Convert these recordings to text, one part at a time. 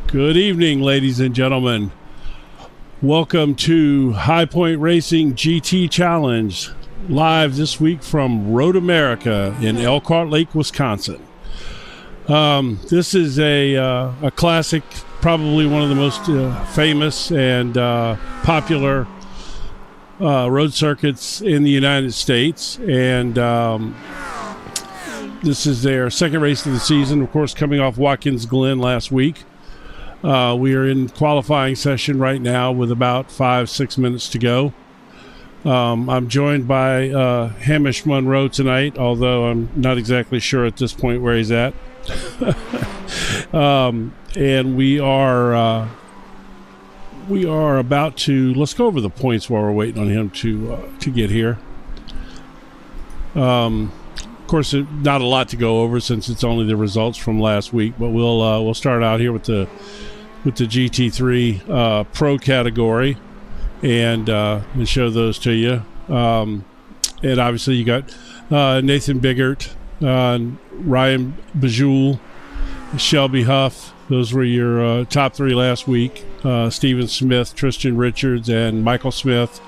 Good evening, ladies and gentlemen. Welcome to High Point Racing GT Challenge, live this week from Road America in Elkhart Lake, Wisconsin. This is a classic, probably one of the most famous and popular road circuits in the United States, and this is their second race of the season, of course, coming off Watkins Glen last week. We are in qualifying session right now with about 5-6 minutes to go. I'm joined by Hamish Monroe tonight, although I'm not exactly sure at this point where he's at. And we are about to, let's go over the points while we're waiting on him to get here. Of course, not a lot to go over since it's only the results from last week, but we'll start out here with the GT3 Pro category and show those to you. And obviously you got Nathan Biggert, Ryan Bajul, Shelby Huff. Those were your top three last week. Steven Smith, Tristan Richards, and Michael Smith,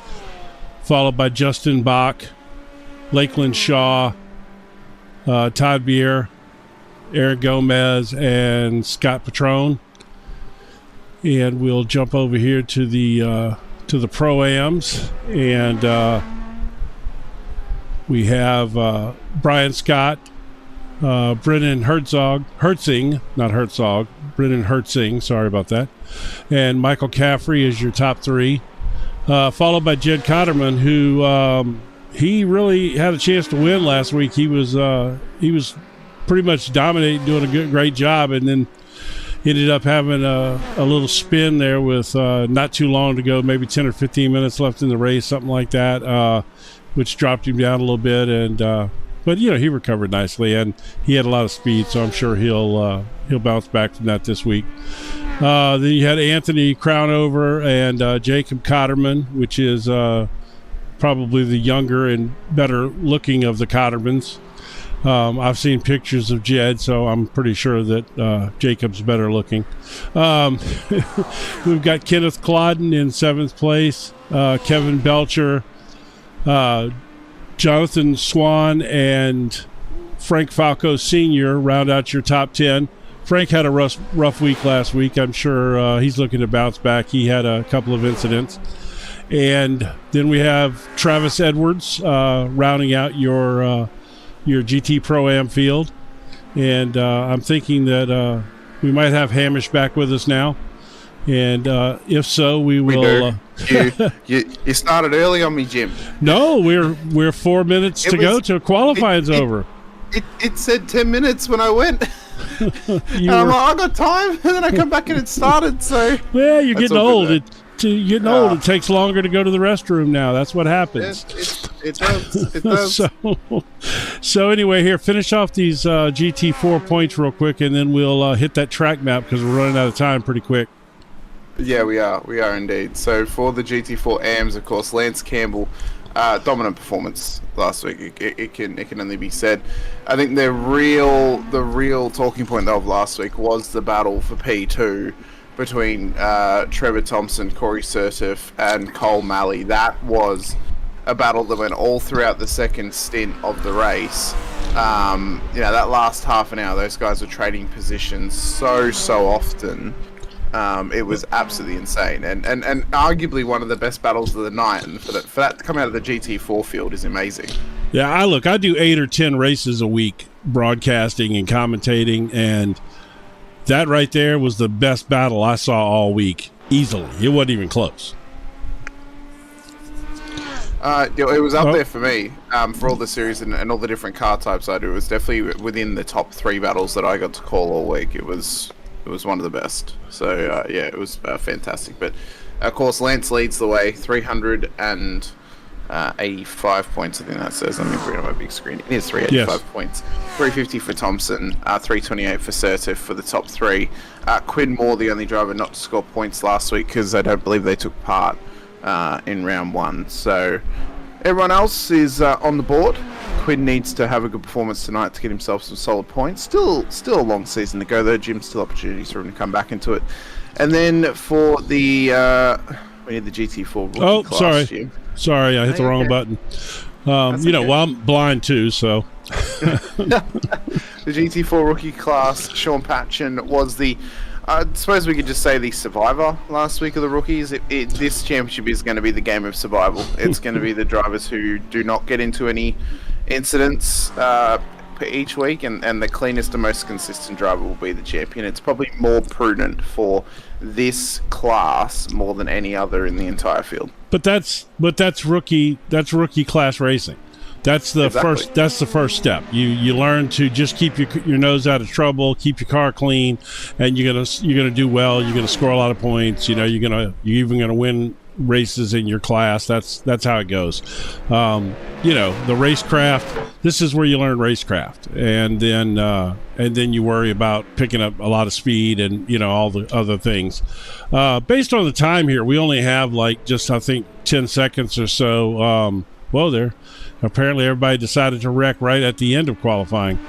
followed by Justin Bach, Lakeland Shaw, Todd Beer, Aaron Gomez, and Scott Petrone. And we'll jump over here to the Pro-Ams, and we have Brian Scott, Brennan Hertzing, sorry about that, and Michael Caffrey is your top three, followed by Jed Cotterman, who he really had a chance to win last week. He was pretty much dominating, doing a great job, and then ended up having a little spin there with not too long to go, maybe 10 or 15 minutes left in the race, something like that, which dropped him down a little bit. And but he recovered nicely, and he had a lot of speed, so I'm sure he'll bounce back from that this week. Then you had Anthony Crownover and Jacob Cotterman, which is probably the younger and better looking of the Cottermans. I've seen pictures of Jed, so I'm pretty sure that Jacob's better looking. We've got Kenneth Clodden in 7th place, Kevin Belcher, Jonathan Swan, and Frank Falco Sr. round out your top 10. Frank had a rough week last week. I'm sure he's looking to bounce back. He had a couple of incidents. And then we have Travis Edwards rounding out your GT Pro-Am field, and I'm thinking that we might have Hamish back with us now, and if so, we will. You started early on me, Jim. No, we're 4 minutes to go till qualifying's over. It said 10 minutes when I went. I'm like, I got time, and then I come back and it started. So well, you're getting old. You're getting old. It takes longer to go to the restroom now. That's what happens. It does. It does. So anyway, here, finish off these GT4 points real quick, and then we'll hit that track map because we're running out of time pretty quick. Yeah, we are. We are indeed. So for the GT4 AMs, of course, Lance Campbell, dominant performance last week. It can only be said. I think the real talking point of last week was the battle for P2 between Trevor Thompson, Corey Surtiff, and Cole Malley. That was a battle that went all throughout the second stint of the race. That last half an hour, those guys were trading positions so often. It was absolutely insane, and arguably one of the best battles of the night. And for that to come out of the GT4 field is amazing. Yeah, I do 8 or 10 races a week, broadcasting and commentating, and that right there was the best battle I saw all week, easily. It wasn't even close. It was up there for me, for all the series and all the different car types I do. It was definitely within the top 3 battles that I got to call all week. It was one of the best. So it was fantastic. But of course, Lance leads the way, 385 points. I think that says. Let me bring it on my big screen. It is 385 points. 350 for Thompson, 328 for Surtiff for the top 3. Quinn Moore, the only driver not to score points last week because I don't believe they took part in round 1. So Everyone else is on the board. Quinn needs to have a good performance tonight to get himself some solid points. Still a long season to go though, Jim. Still opportunities for him to come back into it. And then for the we need the GT4 Rookie class. Sorry. Jim. Sorry, I hit the wrong button. Well, I'm blind too, so. The GT4 Rookie class, Sean Patchen was the, I suppose we could just say the survivor last week of the rookies. This championship is going to be the game of survival. It's going to be the drivers who do not get into any incidents each week, and the cleanest and most consistent driver will be the champion. It's probably more prudent for this class more than any other in the entire field. But that's rookie class racing. That's the first step. You learn to just keep your nose out of trouble, keep your car clean, and you're gonna do well. You're gonna score a lot of points. You're even gonna win races in your class. That's how it goes. The racecraft. This is where you learn racecraft, and then you worry about picking up a lot of speed and all the other things. Based on the time here, we only have I think 10 seconds or so. Apparently everybody decided to wreck right at the end of qualifying.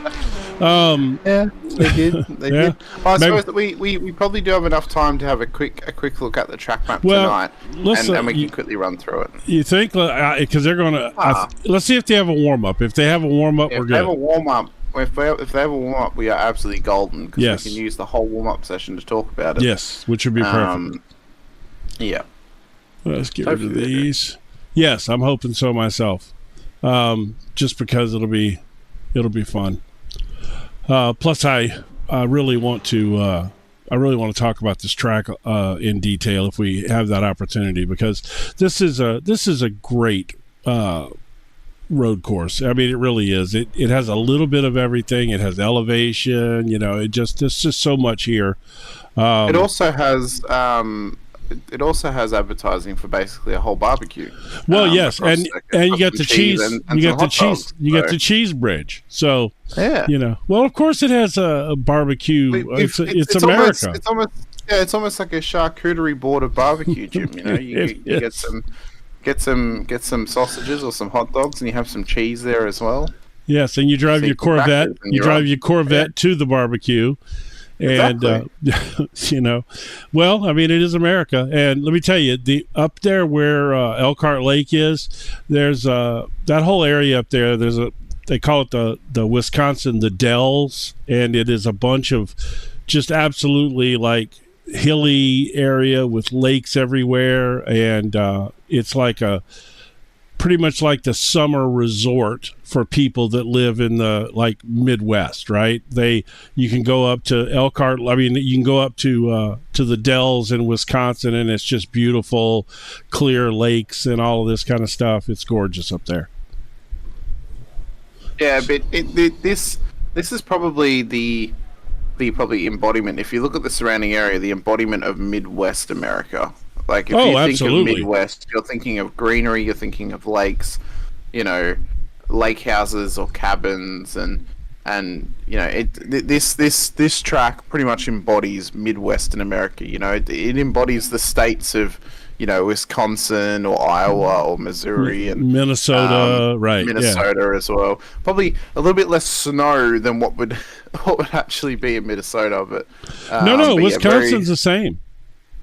Yeah, they did. They did. I suppose that we probably do have enough time to have a quick look at the track map tonight, and we can quickly run through it. You think? Because they're going to. Let's see if they have a warm up. If they have a warm up, we're good. If they have a warm up, if they have a warm up, we are absolutely golden because we can use the whole warm up session to talk about it. Yes, which would be perfect. Yeah. Let's get rid of these. Yes, I'm hoping so myself. Just because it'll be fun. Plus, I really want to talk about this track in detail if we have that opportunity, because this is a great road course. I mean, it really is. It has a little bit of everything. It has elevation. There's just so much here. It also has. It also has advertising for basically a whole barbecue. Well, yes, and you get the cheese. You get the cheese. You get the cheese bridge. So well, of course, it has a barbecue. It's America. It's almost like a charcuterie board of barbecue, Jim. You get some sausages or some hot dogs, and you have some cheese there as well. Yes, and you drive your Corvette. You drive your Corvette to the barbecue. And well, I mean, it is America, and let me tell you, up there where Elkhart Lake is, there's that whole area up there. They call it the Wisconsin the Dells, and it is a bunch of just absolutely hilly area with lakes everywhere, and it's pretty much like the summer resort for people that live in the Midwest, right? You can go up to Elkhart. I mean, you can go up to the Dells in Wisconsin, and it's just beautiful, clear lakes and all of this kind of stuff. It's gorgeous up there. Yeah, but this is probably the embodiment. If you look at the surrounding area, the embodiment of Midwest America. If you think absolutely. of Midwest, you're thinking of greenery, you're thinking of lakes, lake houses or cabins, and this track pretty much embodies Midwestern America. It embodies the states of Wisconsin or Iowa or Missouri and Minnesota, right? Minnesota as well. Probably a little bit less snow than what would actually be in Minnesota, but no, Wisconsin's the same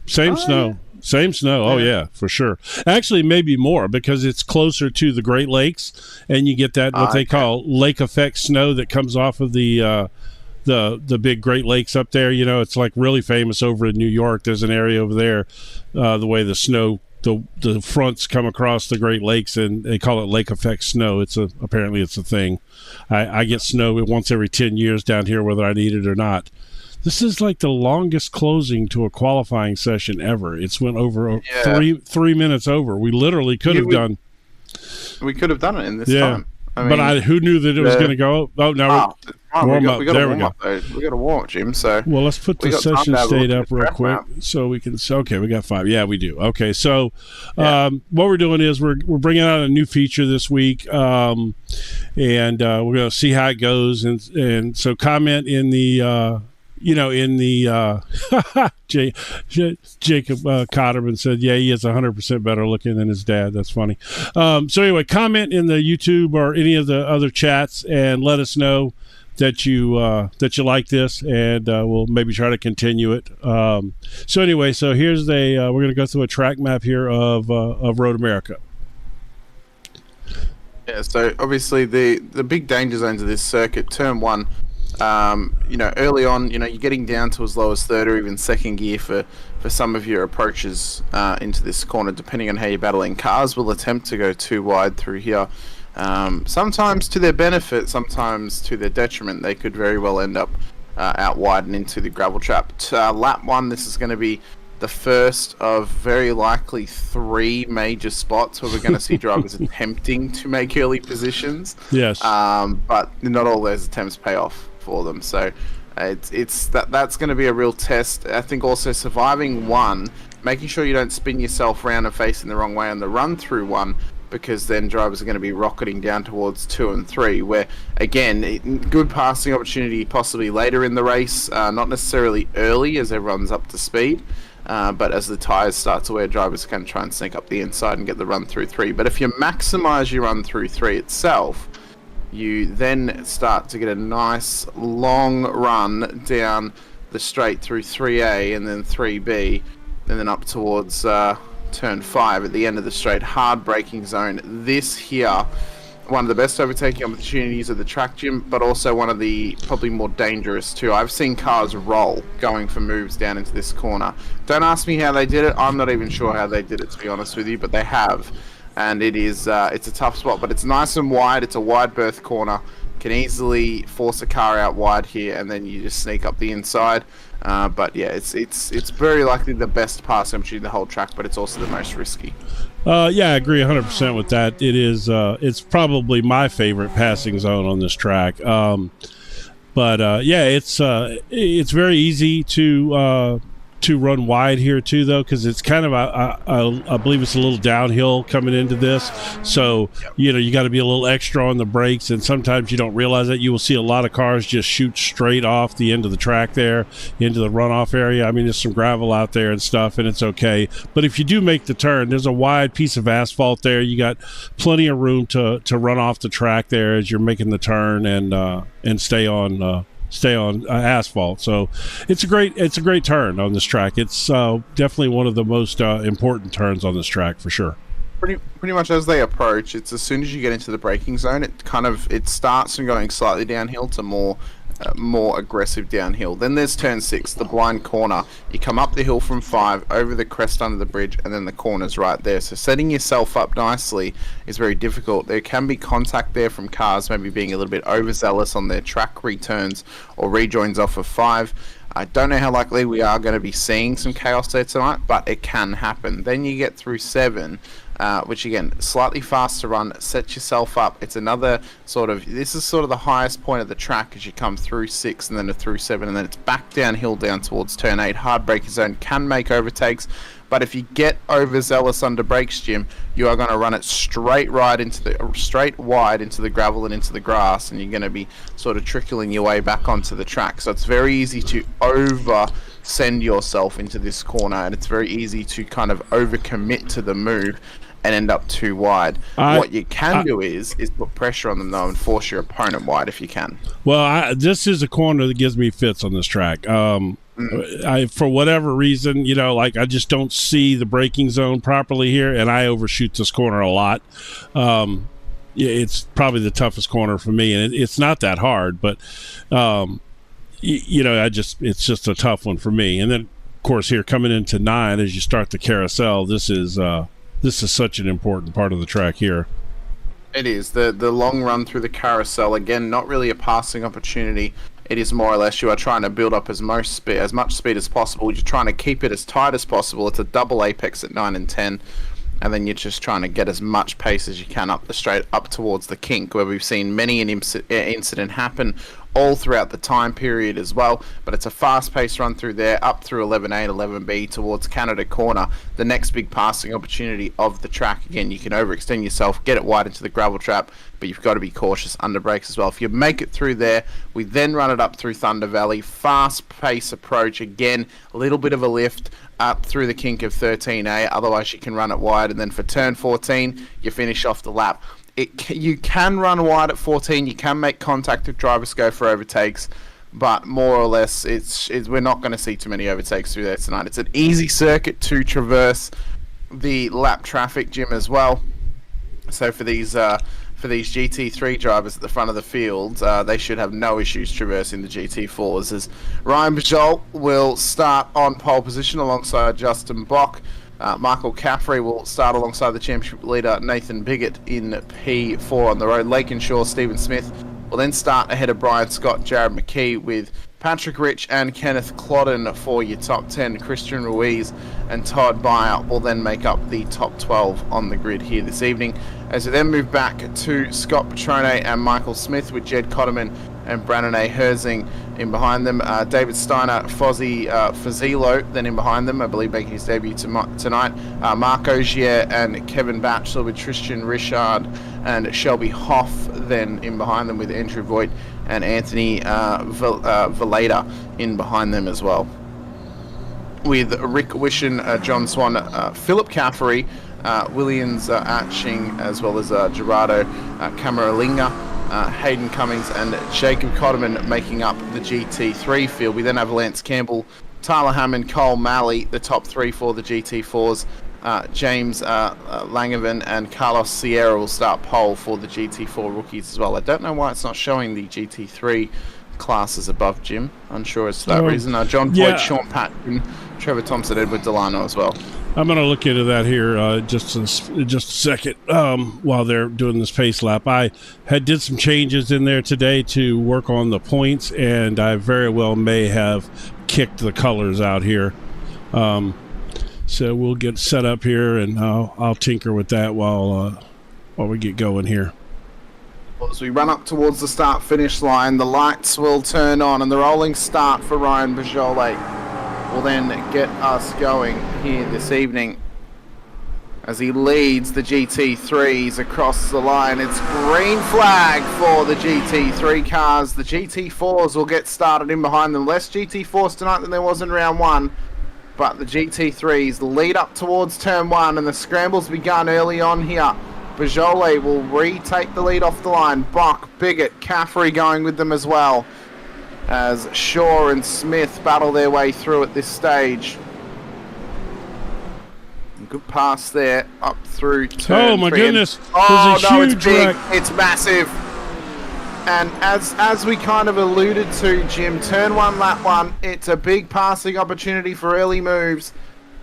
snow. Yeah. Same snow. Oh yeah, for sure. Actually, maybe more because it's closer to the Great Lakes, and you get that what they call lake effect snow that comes off of the big Great Lakes up there. It's really famous over in New York. There's an area over there, the way the snow, the fronts come across the Great Lakes, and they call it lake effect snow. Apparently it's a thing. I get snow once every 10 years down here, whether I need it or not. This is the longest closing to a qualifying session ever. It's went over 3 minutes over. We literally could have done. We could have done it in this time. Who knew that it was going to go? Oh, now warm up. There we go. We got to warm up, Jim. So let's put the session state up real quick so we can. Okay, we got 5. Yeah, we do. Okay, so what we're doing is we're bringing out a new feature this week, and we're going to see how it goes. And so comment in the in the Jacob Cotterman said, yeah, he is 100% better looking than his dad. That's funny. So anyway, comment in the YouTube or any of the other chats and let us know that you like this, and we'll maybe try to continue it. So anyway, so here's we're going to go through a track map here of Road America. Yeah, so obviously the big danger zones of this circuit, turn one, early on, you're getting down to as low as third or even second gear for some of your approaches into this corner, depending on how you're battling. Cars will attempt to go too wide through here. Sometimes to their benefit, sometimes to their detriment. They could very well end up out wide and into the gravel trap. Lap one, this is going to be the first of very likely 3 major spots where we're going to see drivers attempting to make early positions. Yes. But not all those attempts pay off for them. So that's going to be a real test. I think also surviving one, making sure you don't spin yourself around and facing the wrong way on the run through one, because then drivers are going to be rocketing down towards 2 and 3, where, again, good passing opportunity possibly later in the race, not necessarily early as everyone's up to speed, but as the tyres start to wear, drivers can try and sneak up the inside and get the run through 3. But if you maximise your run through 3 itself, you then start to get a nice long run down the straight through 3A and then 3B, and then up towards turn 5 at the end of the straight, hard braking zone. This here, one of the best overtaking opportunities of the track, Jim, but also one of the probably more dangerous too. I've seen cars roll going for moves down into this corner. Don't ask me how they did it. I'm not even sure how they did it, to be honest with you, but they have. And it's a tough spot, but it's nice and wide. It's a wide berth corner. Can easily force a car out wide here, and then you just sneak up the inside. But yeah, it's very likely the best passing opportunity the whole track, but it's also the most risky. Yeah, I agree 100% with that. It is. It's probably my favorite passing zone on this track. But yeah, it's very easy to run wide here too, though, because it's kind of I believe it's a little downhill coming into this, so you got to be a little extra on the brakes, and sometimes you don't realize that. You will see a lot of cars just shoot straight off the end of the track there into the runoff area. I mean, there's some gravel out there and stuff, and it's okay, but if you do make the turn, there's a wide piece of asphalt there. You got plenty of room to run off the track there as you're making the turn and stay on asphalt. So it's a great turn on this track. It's definitely one of the most important turns on this track for sure. Pretty much as they approach, it's as soon as you get into the braking zone, it starts from going slightly downhill to more aggressive downhill. Then there's turn 6, the blind corner. You come up the hill from 5, over the crest under the bridge, and then the corner's right there. So setting yourself up nicely is very difficult. There can be contact there from cars maybe being a little bit overzealous on their track returns or rejoins off of 5. I don't know how likely we are going to be seeing some chaos there tonight, but it can happen. Then you get through 7, which again, slightly faster run, set yourself up. It's another this is sort of the highest point of the track as you come through 6 and then through 7, and then it's back downhill down towards turn 8. Hard braking zone can make overtakes, but if you get overzealous under brakes, Jim, you are going to run it straight wide into the gravel and into the grass, and you're going to be sort of trickling your way back onto the track. So it's very easy to send yourself into this corner, and it's very easy to kind of overcommit to the move and end up too wide. What you can do is put pressure on them though and force your opponent wide if you can. Well, this is a corner that gives me fits on this track. For whatever reason, I just don't see the braking zone properly here, and I overshoot this corner a lot. It's probably the toughest corner for me, and it's not that hard, but it's just a tough one for me. And then, of course, here coming into 9, as you start the carousel, this is such an important part of the track here. It is the long run through the carousel. Again, not really a passing opportunity. It is more or less you are trying to build up as much speed as possible. You're trying to keep it as tight as possible. It's a double apex at 9 and 10. And then you're just trying to get as much pace as you can up the straight, up towards the kink, where we've seen many an incident happen all throughout the time period as well. But it's a fast-paced run through there, up through 11A and 11B towards Canada Corner, the next big passing opportunity of the track. Again, you can overextend yourself, get it wide into the gravel trap, but you've got to be cautious under brakes as well. If you make it through there, we then run it up through Thunder Valley, fast-paced approach, again, a little bit of a lift up through the kink of 13A, otherwise you can run it wide, and then for turn 14, you finish off the lap. You can run wide at 14, you can make contact if drivers go for overtakes, but more or less, we're not going to see too many overtakes through there tonight. It's an easy circuit to traverse the lap traffic, Jim, as well. So for these GT3 drivers at the front of the field, they should have no issues traversing the GT4s, as Ryan Bajol will start on pole position alongside Justin Bock. Michael Caffrey will start alongside the championship leader Nathan Biggett in P4 on the road. Lakenshaw, Stephen Smith will then start ahead of Brian Scott, Jared McKee, with Patrick Rich and Kenneth Clodden for your top 10. Christian Ruiz and Todd Beyer will then make up the top 12 on the grid here this evening. As we then move back to Scott Petrone and Michael Smith, with Jed Cotterman and Brandon A. Herzing in behind them. David Steiner, Fozzie Fazilo then in behind them, I believe making his debut tonight. Mark Ogier and Kevin Batchelor, with Tristan Richard and Shelby Hoff then in behind them, with Andrew Voigt and Anthony Valeda in behind them as well. With Rick Wishen, John Swan, Philip Caffrey, Williams Arching, as well as Gerardo Camaralinga, Hayden Cummings and Jacob Cotterman making up the GT3 field. We then have Lance Campbell, Tyler Hammond, Cole Malley, the top 3 for the GT4s. James Langevin and Carlos Sierra will start pole for the GT4 Rookies as well. I don't know why it's not showing the GT3 classes above, Jim. Unsure as to that reason. John Boyd, Sean Patton, Trevor Thompson, Edward Delano as well. I'm going to look into that here just a second while they're doing this pace lap. I did some changes in there today to work on the points, and I very well may have kicked the colors out here. So we'll get set up here, and I'll tinker with that while we get going here. As we run up towards the start-finish line, the lights will turn on, and the rolling start for Ryan Bajole will then get us going here this evening as he leads the GT3s across the line. It's green flag for the GT3 cars. The GT4s will get started in behind them. Less GT4s tonight than there was in round 1, but the GT3s lead up towards turn 1, and the scramble's begun early on here. Bajole will retake the lead off the line. Bock, Biggett, Caffrey going with them as well, as Shaw and Smith battle their way through at this stage. Good pass there up through turn Oh my 3. goodness! Oh no, it's big, wreck. it's massive. And as we kind of alluded to, Jim, turn 1, lap 1, it's a big passing opportunity for early moves,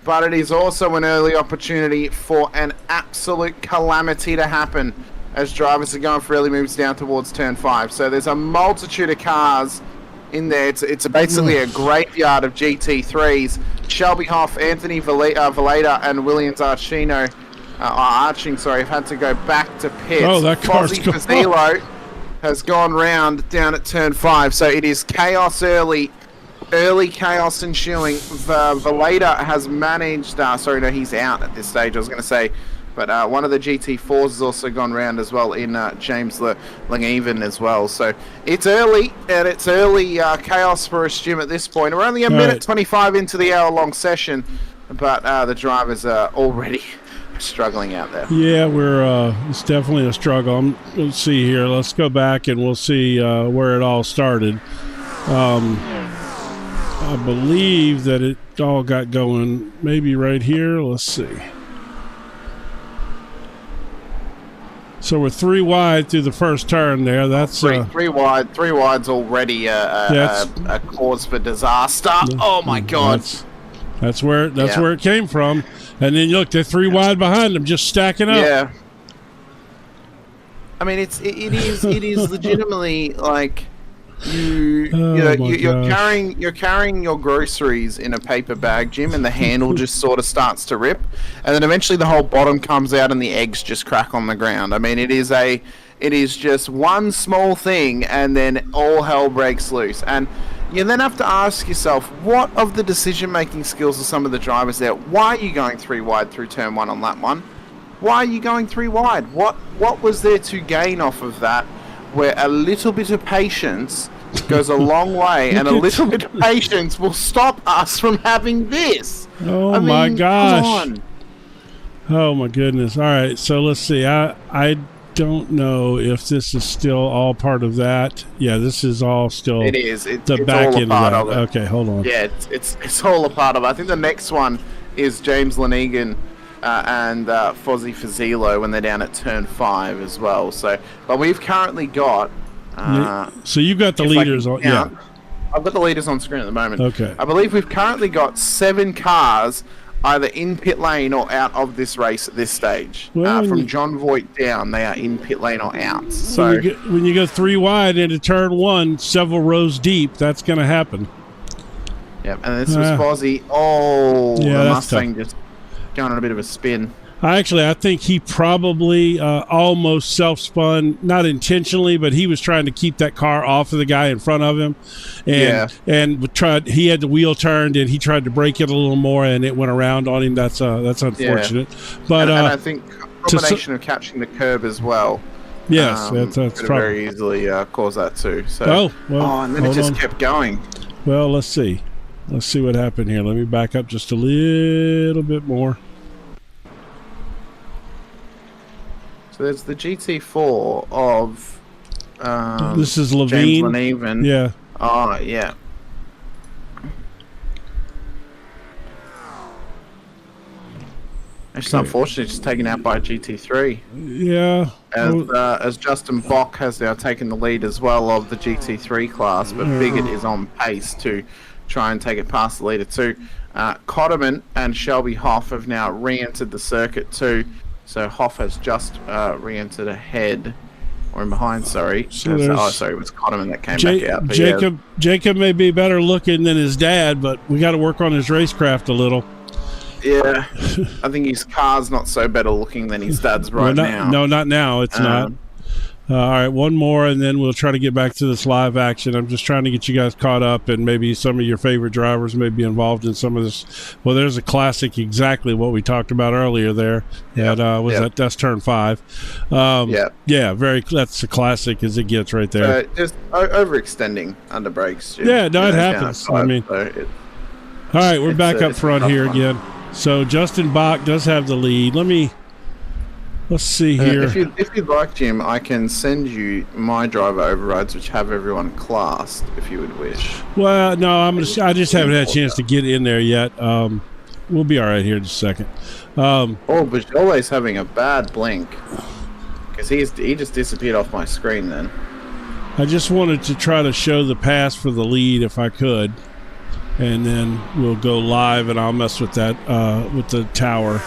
but it is also an early opportunity for an absolute calamity to happen as drivers are going for early moves down towards turn 5. So there's a multitude of cars in there. It's basically a graveyard of GT3s. Shelby Hoff, Anthony Valeda, and Williams Arching, have had to go back to pit. Oh, that car's Fozzie Fazilo has gone round down at turn 5. So it is chaos early chaos ensuing. Valeda has managed, he's out at this stage, I was going to say. But one of the GT4s has also gone round as well in James Langeven as well. So it's early, and it's early chaos for us, Jim, at this point. We're only a minute 25 into the hour-long session, but the drivers are already struggling out there. Yeah, it's definitely a struggle. Let's see here. Let's go back, and we'll see where it all started. I believe that it all got going maybe right here. Let's see. So we're 3 wide through the first turn there. That's three wide. 3 wide's already a cause for disaster. Oh my God! That's where it came from. And then look, they're 3 wide behind them, just stacking up. Yeah. I mean, it is legitimately like you're carrying your groceries in a paper bag, Jim, and the handle just sort of starts to rip, and then eventually the whole bottom comes out and the eggs just crack on the ground. I mean, it is a It is just one small thing, and then all hell breaks loose. And you then have to ask yourself, what of the decision-making skills of some of the drivers there? Why are you going 3 wide through turn 1 on lap 1? Why are you going 3 wide? What was there to gain off of that? Where a little bit of patience goes a long way, and a little bit of patience will stop us from having this. Oh, my gosh. Oh, my goodness. All right, so let's see. I don't know if this is still all part of that. Yeah, this is all still. It is. It's back all a end part of that. of it. Okay, hold on. Yeah, it's all a part of it. I think the next one is James Lanegan and Fozzie Fazilo when they're down at turn 5 as well. So, but we've currently got. So you've got the leaders on. Yeah, I've got the leaders on screen at the moment. Okay. I believe we've currently got 7 cars either in pit lane or out of this race at this stage. Well, from John Voight down, they are in pit lane or out. So when you go 3 wide into turn 1, several rows deep, that's going to happen. Yep, and this was Fozzie. Oh, yeah, the Mustang just going on a bit of a spin. I think he probably almost self-spun, not intentionally, but he was trying to keep that car off of the guy in front of him, and he had the wheel turned, and he tried to brake it a little more, and it went around on him. That's unfortunate. Yeah. But and I think combination of catching the curb as well. Yes, that's could probably very easily cause that too. So and then it just kept going. Well, let's see what happened here. Let me back up just a little bit more. So there's the GT4 of this is Levine. James Lanegan. Yeah. Oh, yeah. It's unfortunate it's taken out by GT3. Yeah. As Justin Bock has now taken the lead as well of the GT3 class, but Bigot is on pace to try and take it past the leader too. Cotterman and Shelby Hoff have now re-entered the circuit too. So Hoff has just re-entered ahead, or in behind, sorry. Sorry, it was Cotterman that came back out. But Jacob may be better looking than his dad, but we got to work on his racecraft a little. Yeah, I think his car's not so better looking than his dad's now. No, not now. It's not. All right, one more, and then we'll try to get back to this live action. I'm just trying to get you guys caught up, and maybe some of your favorite drivers may be involved in some of this. Well, there's a classic, exactly what we talked about earlier there. That's turn 5. That's a classic as it gets right there. Just overextending under brakes. It happens. All right, we're back up front here again. So Justin Bach does have the lead. Let's see here. If you'd like, Jim, I can send you my driver overrides, which have everyone classed, if you would wish. Well, no, I just haven't had a chance to get in there yet. We'll be all right here in just a second. But always having a bad blink, because he just disappeared off my screen then. I just wanted to try to show the pass for the lead if I could, and then we'll go live, and I'll mess with that with the tower.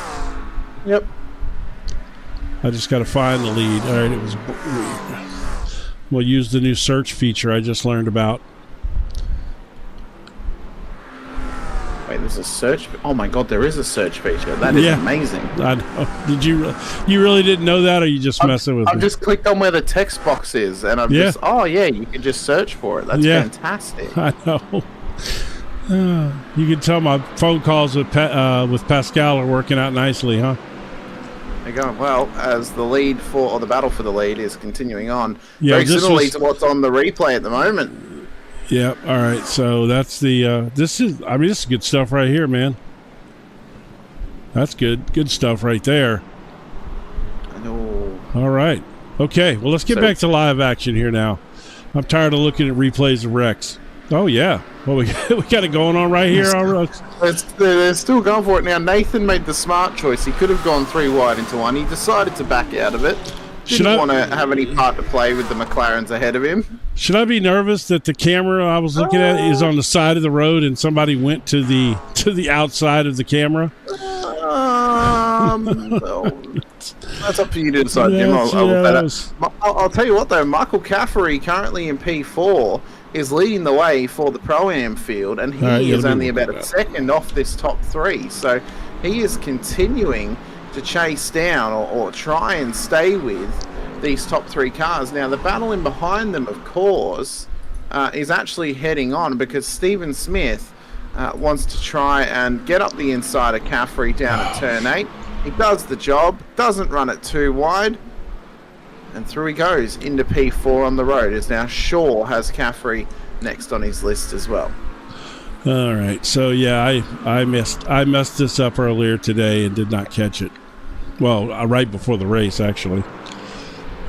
Yep. I just got to find the lead. All right, we'll use the new search feature I just learned about. Wait, there's a search? Oh my God, there is a search feature. That is amazing. I know. Did you really didn't know that, or you just messing with me? I've just clicked on where the text box is, and you can just search for it. That's fantastic. I know. You can tell my phone calls with Pascal are working out nicely, huh? They're going well as the battle for the lead is continuing on. Very similarly to what's on the replay at the moment. Yeah. All right. So that's the. This is good stuff right here, man. That's good stuff right there. I know. All right. Okay. Well, let's get back to live action here now. I'm tired of looking at replays of wrecks. Oh yeah. Well, we got it going on right here. They're still going for it now. Nathan made the smart choice. He could have gone 3 wide into 1. He decided to back out of it. Didn't want to have any part to play with the McLarens ahead of him. Should I be nervous that the camera I was looking at is on the side of the road and somebody went to the outside of the camera? That's up to you to decide, Jim. I'll tell you what, though. Michael Caffery, currently in P4, is leading the way for the Pro-Am field, and he is only about a second off this top 3. So he is continuing to chase down or try and stay with these top 3 cars. Now, the battle in behind them, of course, is actually heading on because Stephen Smith wants to try and get up the inside of Caffrey down at turn 8. He does the job, doesn't run it too wide, and through he goes into P4 on the road. As now Shaw has Caffrey next on his list as well. All right, so yeah, I messed this up earlier today and did not catch it. Well, right before the race, actually.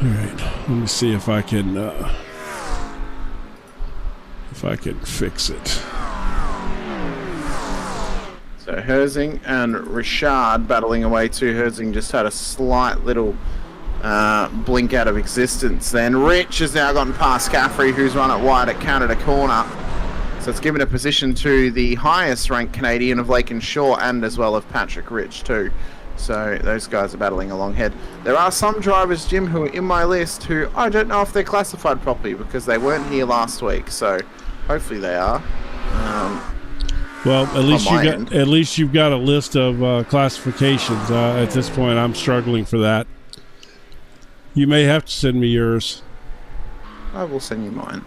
All right, let me see if I can fix it. So Herzing and Richard battling away too. Herzing just had a slight little blink out of existence. Then Rich has now gotten past Caffrey, who's run it wide at Canada corner. So it's given a position to the highest ranked Canadian of Lake and Shaw, and as well of Patrick Rich too. So those guys are battling along ahead. There are some drivers, Jim, who are in my list who I don't know if they're classified properly because they weren't here last week. So hopefully they are. Well, at least you've got a list of classifications. At this point, I'm struggling for that. You may have to send me yours. I will send you mine.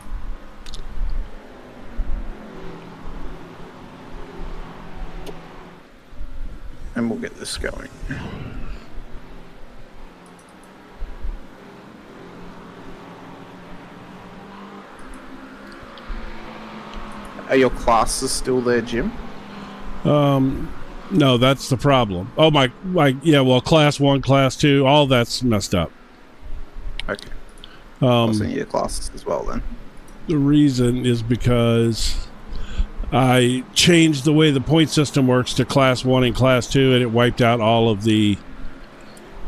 And we'll get this going. Are your classes still there, Jim? No, that's the problem. Oh my, yeah. Well, class 1, class 2, all that's messed up. Okay. I'll send you your classes as well then. The reason is because I changed the way the point system works to class 1 and class 2, and it wiped out all of the.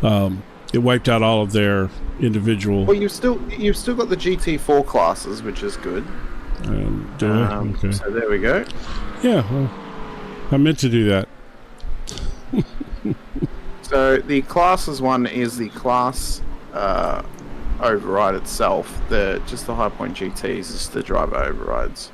It wiped out all of their individual. Well, you've still got the GT4 classes, which is good. Okay. So there we go. Yeah, well, I meant to do that. So the classes one is the class override itself. Just the high point GTs is the driver overrides.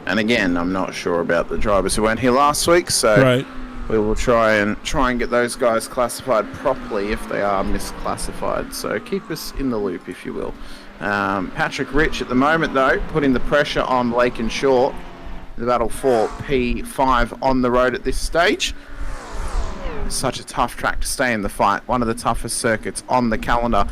And again, I'm not sure about the drivers who weren't here last week, so right. We will try and get those guys classified properly if they are misclassified. So keep us in the loop, if you will. Patrick Rich at the moment, though, putting the pressure on Lake and Shaw. The battle for P5 on the road at this stage. Such a tough track to stay in the fight. One of the toughest circuits on the calendar.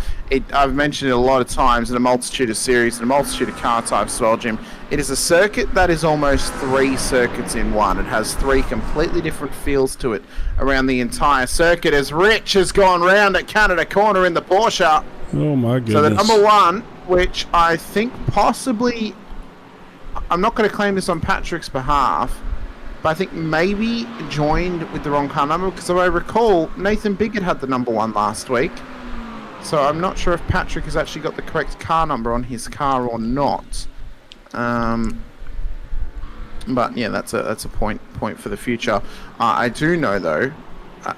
I've mentioned it a lot of times in a multitude of series and a multitude of car types as well, Jim. It is a circuit that is almost 3 circuits in one. It has 3 completely different feels to it around the entire circuit, as Rich has gone round at Canada corner in the Porsche. Oh my goodness. So the number 1, which I think possibly, I'm not going to claim this on Patrick's behalf, but I think maybe joined with the wrong car number, because if I recall, Nathan Biggett had the number 1 last week. So I'm not sure if Patrick has actually got the correct car number on his car or not. But yeah, that's a point for the future. I do know though,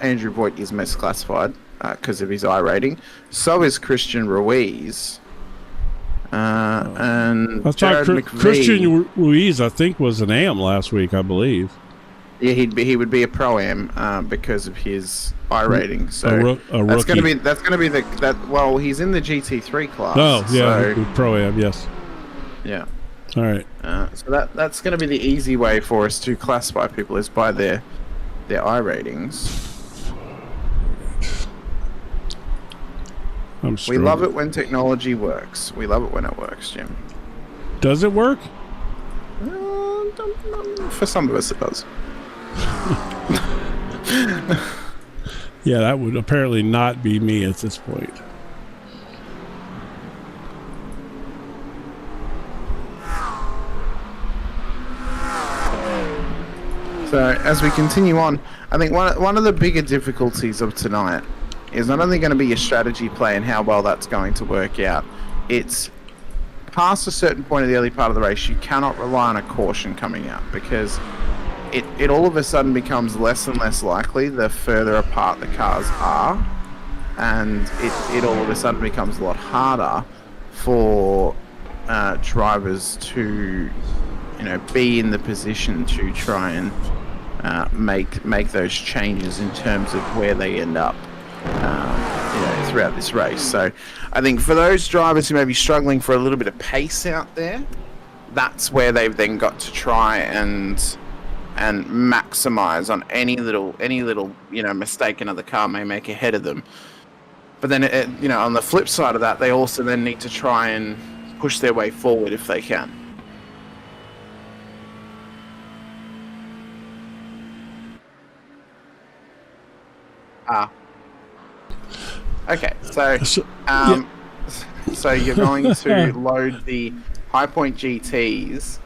Andrew Voigt is misclassified because of his I rating. So is Christian Ruiz. And I Jared thought McVie, Christian Ruiz, I think, was an AM last week, I believe. Yeah, he would be a pro-am because of his I rating. So a rookie. that's gonna be well, he's in the GT3 class. Oh yeah, so, pro-am, yes. Yeah. All right. So that's going to be the easy way for us to classify people, is by their I ratings. We love it when technology works. We love it when it works, Jim. Does it work? For some of us, it does. Yeah, that would apparently not be me at this point. So as we continue on, I think one of the bigger difficulties of tonight is not only going to be your strategy play and how well that's going to work out. It's past a certain point of the early part of the race, you cannot rely on a caution coming out, because it all of a sudden becomes less and less likely the further apart the cars are, and it all of a sudden becomes a lot harder for drivers to, be in the position to try and make those changes in terms of where they end up, throughout this race. So I think for those drivers who may be struggling for a little bit of pace out there, that's where they've then got to try and maximize on any little mistake another car may make ahead of them. But then on the flip side of that, they also then need to try and push their way forward if they can. Okay, so you're going to load the High Point GTs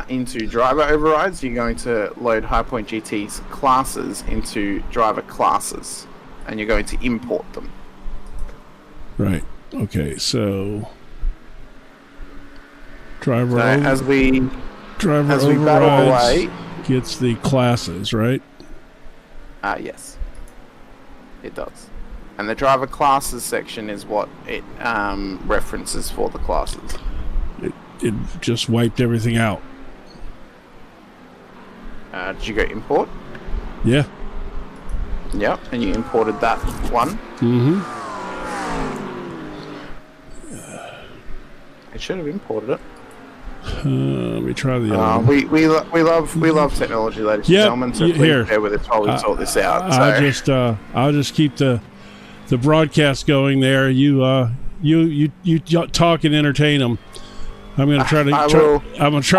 into driver overrides. You're going to load High Point GTs classes into driver classes, and you're going to import them. Right. Okay, so driver as we overrides battle away, gets the classes, right? Yes, it does. And the driver classes section is what it references for the classes. It just wiped everything out. Did you go import? Yeah. Yep, and you imported that one. Mm-hmm. It should have imported it. Let me try the other one. We love technology, ladies and gentlemen. So please bear with us while we sort this out. I'll just keep the broadcast going there. You talk and entertain them. I'm going to try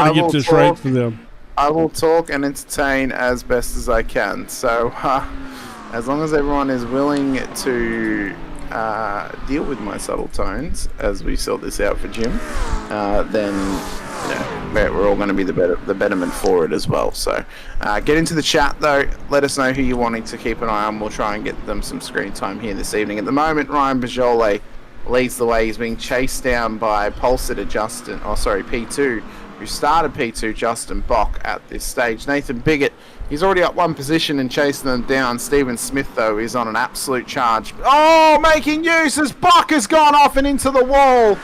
to get this right for them. I will talk and entertain as best as I can. So as long as everyone is willing to deal with my subtle tones as we sort this out for Jim, then we're all going to be the betterment for it as well. So get into the chat though. Let us know who you're wanting to keep an eye on. We'll try and get them some screen time here this evening. At the moment, Ryan Bajole leads the way. He's being chased down by pole sitter P2, who started P2, Justin Bock, at this stage. Nathan Biggett, he's already up one position and chasing them down. Stephen Smith, though, is on an absolute charge. Oh, making use as Bock has gone off and into the wall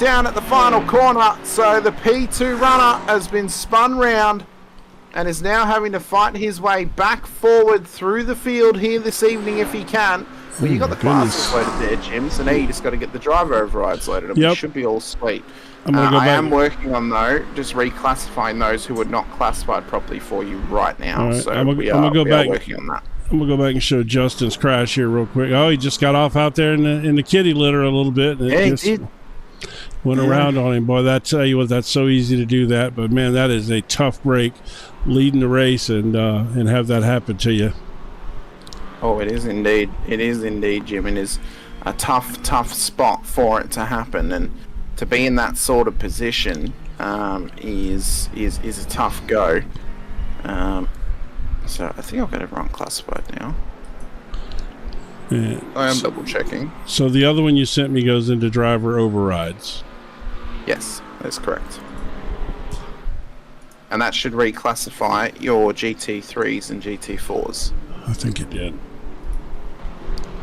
down at the final corner. So the P2 runner has been spun round and is now having to fight his way back forward through the field here this evening if he can. Well, you got the classes loaded there, Jim, so now you just got to get the driver overrides loaded, and we should be all sweet. I am working on, though, just reclassifying those who were not classified properly for you right now. Right. So we are working on that. I'm going to go back and show Justin's crash here real quick. Oh, he just got off out there in the kitty litter a little bit. And he did. Went around on him. Boy, I tell you what, that's so easy to do that. But, man, that is a tough break, leading the race and have that happen to you. Oh, it is indeed. It is indeed, Jim. It is a tough spot for it to happen, and to be in that sort of position is a tough go. So I think I've got everyone classified now. Yeah. I am double checking. So the other one you sent me goes into driver overrides. Yes, that's correct. And that should reclassify your GT3s and GT4s. I think it did.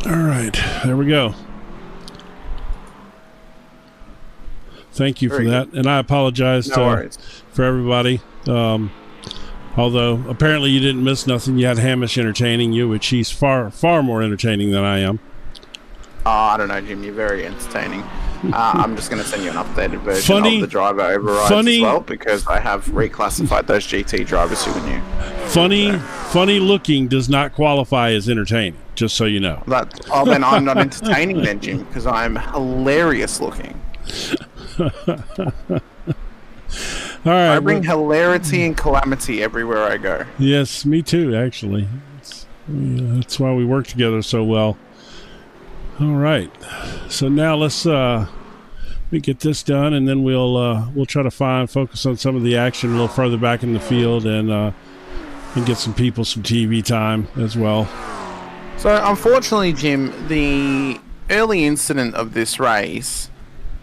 All right, there we go. Thank you for that, and I apologize for everybody. Although apparently you didn't miss nothing, you had Hamish entertaining you, which he's far more entertaining than I am. I don't know, Jim. You're very entertaining. I'm just going to send you an updated version of the driver overrides as well, because I have reclassified those GT drivers who were new. Funny looking does not qualify as entertaining, just so you know. Then I'm not entertaining then, Jim, because I'm hilarious looking. All right, I bring hilarity and calamity everywhere I go. Yes, me too, actually. That's why we work together so well. All right, so now let me get this done, and then we'll try to focus on some of the action a little further back in the field, and get some people some TV time as well. So unfortunately, Jim, the early incident of this race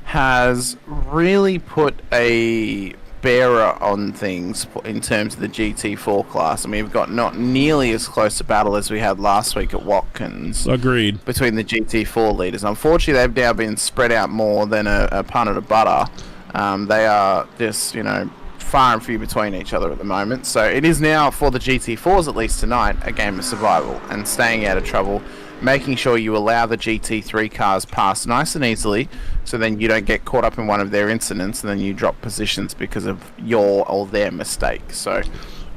has really put a bearer on things in terms of the GT4 class. I mean, we've got not nearly as close a battle as we had last week at Watkins. Agreed. Between the GT4 leaders. Unfortunately, they've now been spread out more than a punnet of butter. They are just, far and few between each other at the moment. So it is now, for the GT4s at least tonight, a game of survival and staying out of trouble, making sure you allow the GT3 cars pass nice and easily, so then you don't get caught up in one of their incidents and then you drop positions because of your or their mistake. So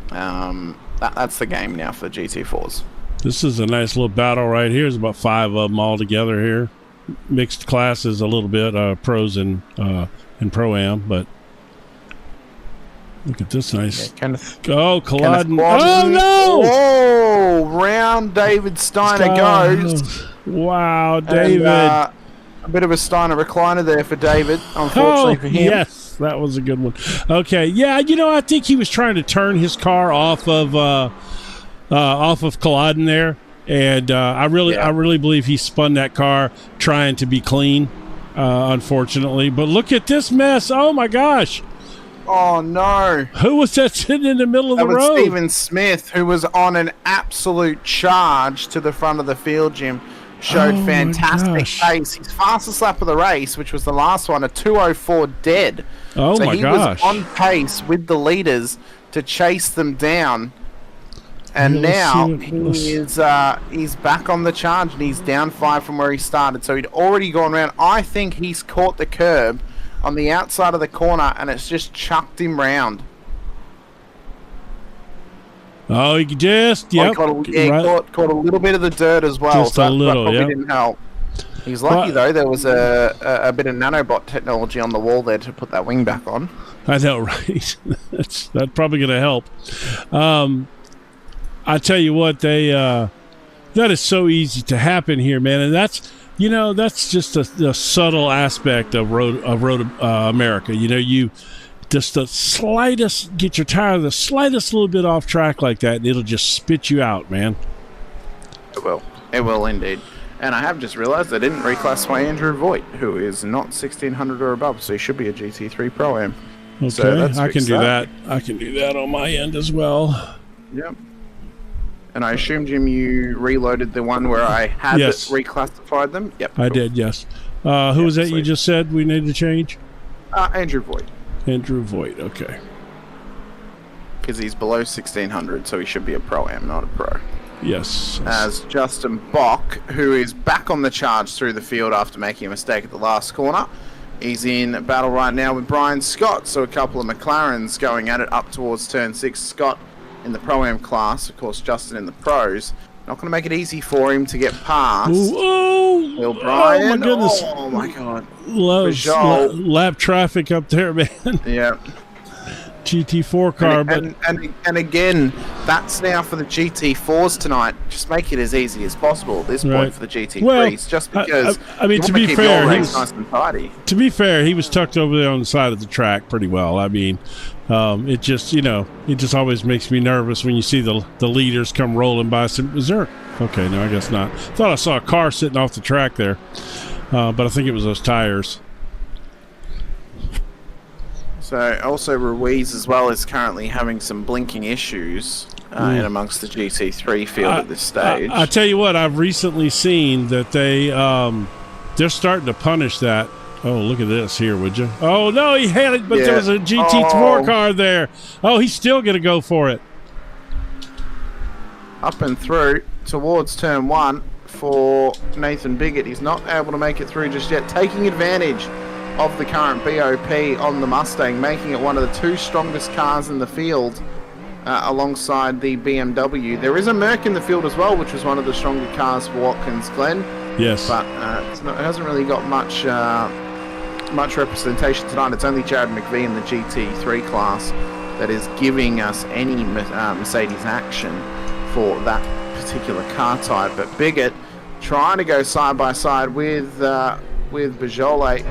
that's the game now for the GT4s. This is a nice little battle right here. There's about 5 of them all together here. Mixed classes a little bit, pros and pro-am, but look at this nice. Colliding. Oh, no! Oh, round David Steiner goes. Wow, David. And, a bit of a Steiner recliner there for David, unfortunately for him. Yes, that was a good one. Okay, yeah, I think he was trying to turn his car off of Culloden there, and I really believe he spun that car trying to be clean, unfortunately. But look at this mess! Oh my gosh! Oh no! Who was that sitting in the middle of the road? That was Stephen Smith, who was on an absolute charge to the front of the field, Jim. Showed fantastic pace. His fastest lap of the race, which was the last one, a 2:04 dead. Oh so my he gosh! was on pace with the leaders to chase them down. And now he's back on the charge, and he's down 5 from where he started. So he'd already gone round. I think he's caught the curb on the outside of the corner, and it's just chucked him round. Oh, he just caught a little bit of the dirt as well. Just so a little, that probably didn't help. He's lucky though. There was a bit of nanobot technology on the wall there to put that wing back on. I know, right? That's probably going to help. I tell you what, that is so easy to happen here, man, and that's just a subtle aspect of road America. You just the slightest, get your tire the slightest little bit off track like that, and it'll just spit you out, man. It will indeed. And I have just realized I didn't reclassify Andrew Voigt, who is not 1600 or above, so he should be a GT3 Pro-Am. Okay, so I can do that. I can do that on my end as well. Yep. And I assume, Jim, you reloaded the one where I had reclassified them? Yep. I did, yes. Who was that you just said we need to change? Andrew Voigt. Andrew Voigt, okay. Because he's below 1600, so he should be a Pro-Am, not a Pro. Yes. As Justin Bock, who is back on the charge through the field after making a mistake at the last corner. He's in battle right now with Brian Scott, so a couple of McLarens going at it up towards turn 6. Scott in the Pro-Am class, of course, Justin in the Pros. Not going to make it easy for him to get past. Will Brian. Oh, my goodness. Oh, my God. Lap traffic up there, man. Yeah. GT4 car. And again, that's now for the GT4s tonight. Just make it as easy as possible at this point for the GT3s, just because I mean, to be fair, nice and tidy. To be fair, he was tucked over there on the side of the track pretty well. I mean, it just, it just always makes me nervous when you see the leaders come rolling by. So, is there? Okay, no, I guess not. Thought I saw a car sitting off the track there, but I think it was those tires. So also Ruiz as well is currently having some blinking issues in amongst the GT3 field at this stage. I tell you what, I've recently seen that they're starting to punish that. Oh, look at this here, would you? Oh, no, he had it, but there was a GT4 car there. Oh, he's still going to go for it. Up and through towards turn 1 for Nathan Biggett. He's not able to make it through just yet, taking advantage of the current BOP on the Mustang, making it one of the 2 strongest cars in the field alongside the BMW. There is a Merc in the field as well, which was one of the stronger cars for Watkins Glen. Yes. But it hasn't really got much representation tonight. It's only Jared McVie in the GT3 class that is giving us any Mercedes action for that particular car type. But Biggett trying to go side by side with Bajole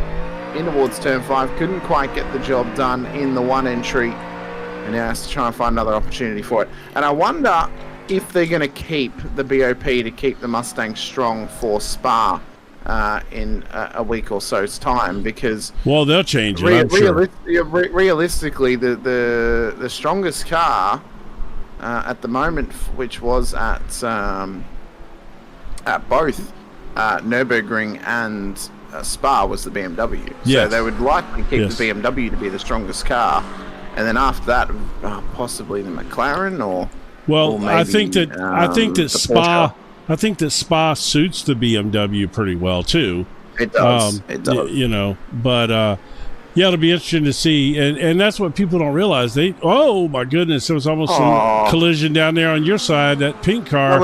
in towards turn 5, couldn't quite get the job done in the one entry, and now has to try and find another opportunity for it. And I wonder if they're going to keep the BOP to keep the Mustang strong for Spa in a week or so's time, because they'll change it. Realistically, the strongest car at the moment, which was at both Nürburgring and Spa, was the BMW. Yes. So they would likely keep the BMW to be the strongest car and then after that, possibly the McLaren or maybe, I think that Porsche. I think that Spa suits the BMW pretty well too. It does. It does. You know, but yeah, it'll be interesting to see, and that's what people don't realize. Oh my goodness, there was almost some collision down there on your side. That pink car.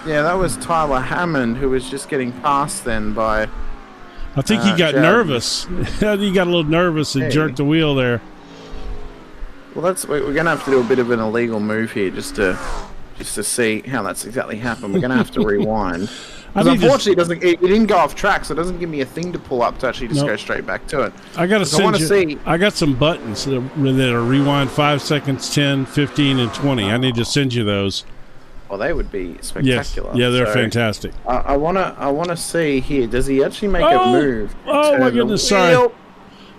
That was Tyler Hammond, who was just getting passed then by. I think he got nervous. He got a little nervous and jerked the wheel there. Well, we're going to have to do a bit of an illegal move here just to see how that's exactly happened. We're going to have to rewind. Because unfortunately, it didn't go off track, so it doesn't give me a thing to pull up to actually just go straight back to it. I got to send you. I got some buttons that are rewind 5 seconds, 10, 15, and 20. I need to send you those. Well, they would be spectacular. Yes. Yeah, they're fantastic. I wanna see here. Does he actually make a move? Oh my goodness! Sorry,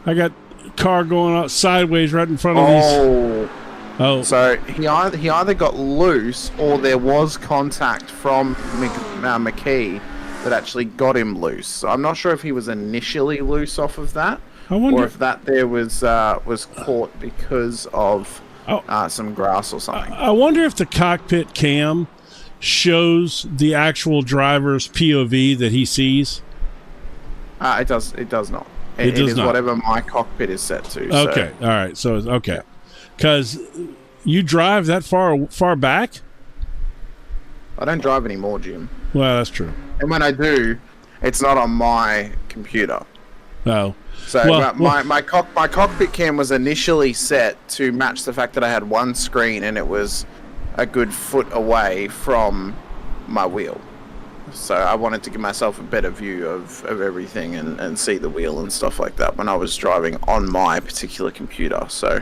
I got a car going out sideways right in front of these. Oh, so he either got loose or there was contact from McKee that actually got him loose. So I'm not sure if he was initially loose off of that, or if that there was caught because of some grass or something. I wonder if the cockpit cam shows the actual driver's POV that he sees. It does not. It is not. Whatever my cockpit is set to. Okay, all right. So it's okay. Because you drive that far back? I don't drive anymore, Jim. Well, that's true. And when I do, it's not on my computer. Oh. So my cockpit cam was initially set to match the fact that I had one screen and it was a good foot away from my wheel. So I wanted to give myself a better view of everything and see the wheel and stuff like that when I was driving on my particular computer. So,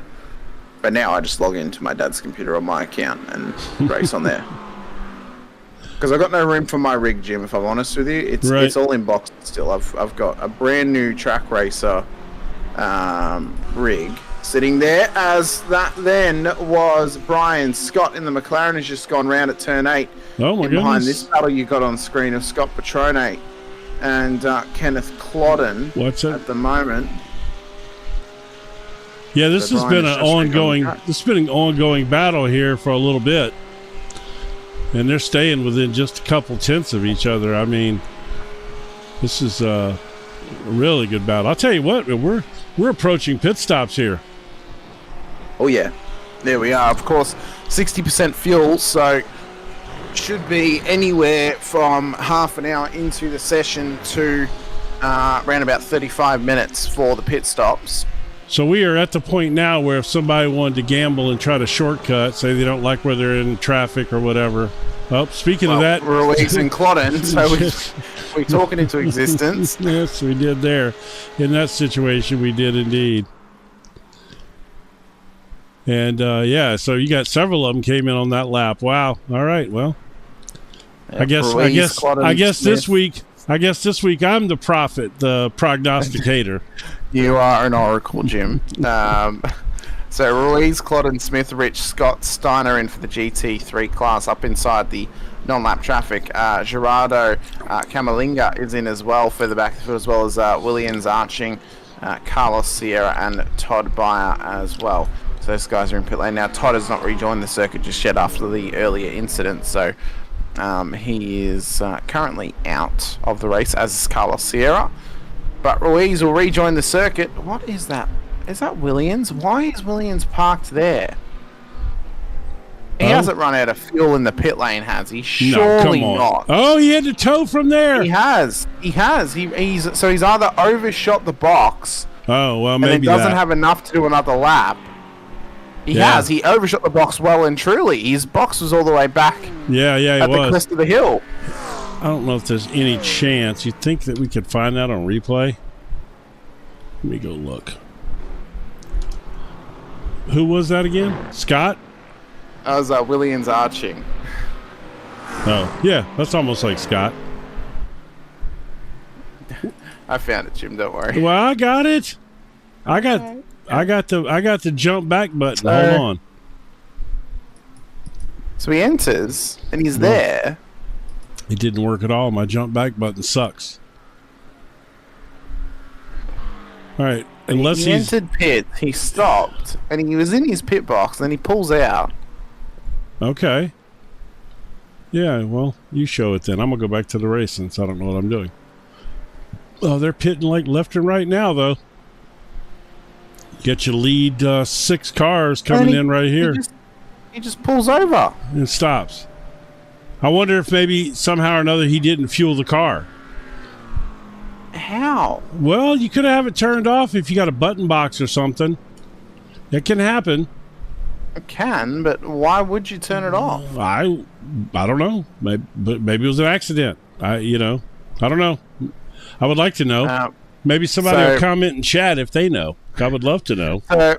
but now I just log into my dad's computer on my account and race on there. Because I've got no room for my rig, Jim, if I'm honest with you. It's all in boxes still. I've got a brand new track racer rig sitting there, as that then was Brian Scott in the McLaren has just gone round at turn 8. Oh my goodness. Behind this battle you got on screen of Scott Petrone and Kenneth Clodden at the moment. Yeah, this has been an ongoing battle here for a little bit. And they're staying within just a couple tenths of each other. I mean, this is a really good battle. I'll tell you what, we're approaching pit stops here. Oh yeah, there we are. Of course, 60% fuel, so should be anywhere from half an hour into the session to around about 35 minutes for the pit stops. So we are at the point now where if somebody wanted to gamble and try to shortcut, say they don't like where they're in traffic or whatever. Well, speaking of that, Ruiz and Clodden, so we're talking into existence. Yes, we did there. In that situation, we did indeed. And so you got several of them came in on that lap. Wow. All right. Well, I guess this week I'm the prophet, the prognosticator. You are an oracle, Jim. So Ruiz, Clodden, Smith, Rich, Scott, Steiner in for the GT3 class up inside the non-lap traffic. Gerardo Camalinga is in as well, further back, as well as Williams Arching, Carlos Sierra and Todd Beyer as well. So those guys are in pit lane. Now Todd has not rejoined the circuit just yet after the earlier incident, so he is currently out of the race, as is Carlos Sierra. But Ruiz will rejoin the circuit. What is that? Is that Williams? Why is Williams parked there? He hasn't run out of fuel in the pit lane, has he? Surely not. Oh, he had to tow from there. He has. He's either overshot the box. Oh, well, maybe and doesn't have enough to do another lap. He has. He overshot the box well and truly. His box was all the way back. Yeah, at the crest of the hill. I don't know if there's any chance. You think that we could find that on replay? Let me go look. Who was that again? Scott? That was Williams Arching. Oh, yeah. That's almost like Scott. I found it, Jim. Don't worry. Well, I got it. I got the jump back button. Hold on. So he enters, and he's there. It didn't work at all. My jump back button sucks. All right. unless he he's entered pit, he stopped, and he was in his pit box, and then he pulls out. okay. Yeah, well, you show it then. I'm gonna go back to the race since I don't know what I'm doing. Oh, they're pitting like left and right now, though. Get your lead 6 cars coming in right here. He just pulls over and stops. I wonder if maybe somehow or another he didn't fuel the car. How? Well, you could have it turned off if you got a button box or something. It can happen. It can, but why would you turn it off? I don't know. Maybe it was an accident. I don't know. I would like to know. Maybe somebody will comment and chat if they know. I would love to know. So,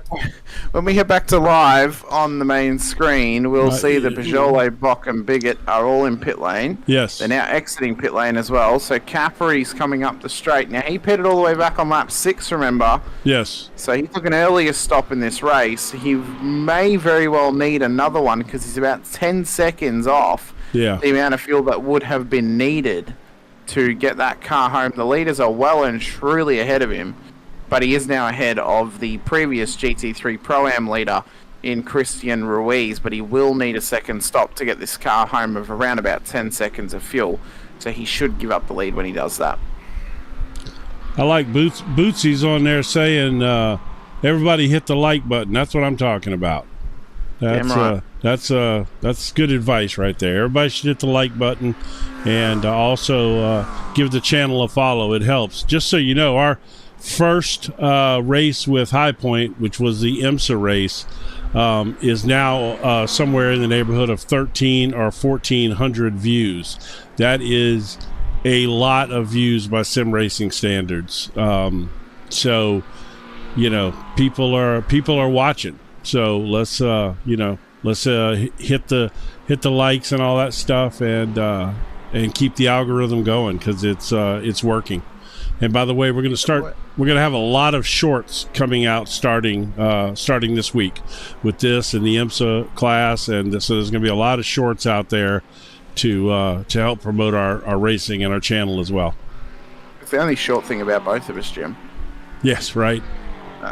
when we head back to live on the main screen, we'll see that Pajole, Bock, and Bigot are all in pit lane. Yes. They're now exiting pit lane as well. So, Capri's coming up the straight. Now, he pitted all the way back on lap 6, remember? Yes. So, he took an earlier stop in this race. He may very well need another one because he's about 10 seconds off the amount of fuel that would have been needed to get that car home. The leaders are well and truly ahead of him, but he is now ahead of the previous GT3 Pro-Am leader in Christian Ruiz, but he will need a second stop to get this car home of around about 10 seconds of fuel, so he should give up the lead when he does that. I like Bootsy's on there saying everybody hit the like button. That's what I'm talking about. That's good advice right there. Everybody should hit the like button and also give the channel a follow. It helps. Just so you know, our first race with High Point, which was the IMSA race, is now somewhere in the neighborhood of 1,300 or 1,400 views. That is a lot of views by sim racing standards. So, people are watching. So let's hit the likes and all that stuff and keep the algorithm going because it's working. And by the way, we're going to have a lot of shorts coming out starting this week with this and the IMSA class, and so there's going to be a lot of shorts out there to help promote our racing and our channel as well. It's the only short thing about both of us, Jim. Yes, right.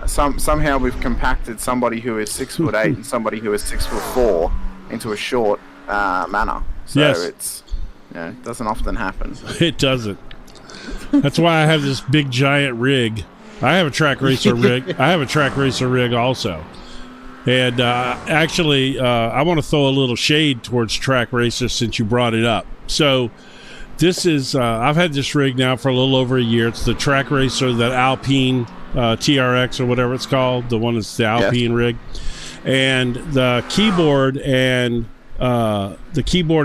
Somehow we've compacted somebody who is 6'8" and somebody who is 6'4" into a short manner. So yes. it doesn't often happen. It doesn't. That's why I have this big giant rig. I have a track racer rig. I have a track racer rig also. And actually, I want to throw a little shade towards track racers since you brought it up. So this is I've had this rig now for a little over a year. It's the track racer, that Alpine TRX or whatever it's called, the one that's the Alpine rig. And the keyboard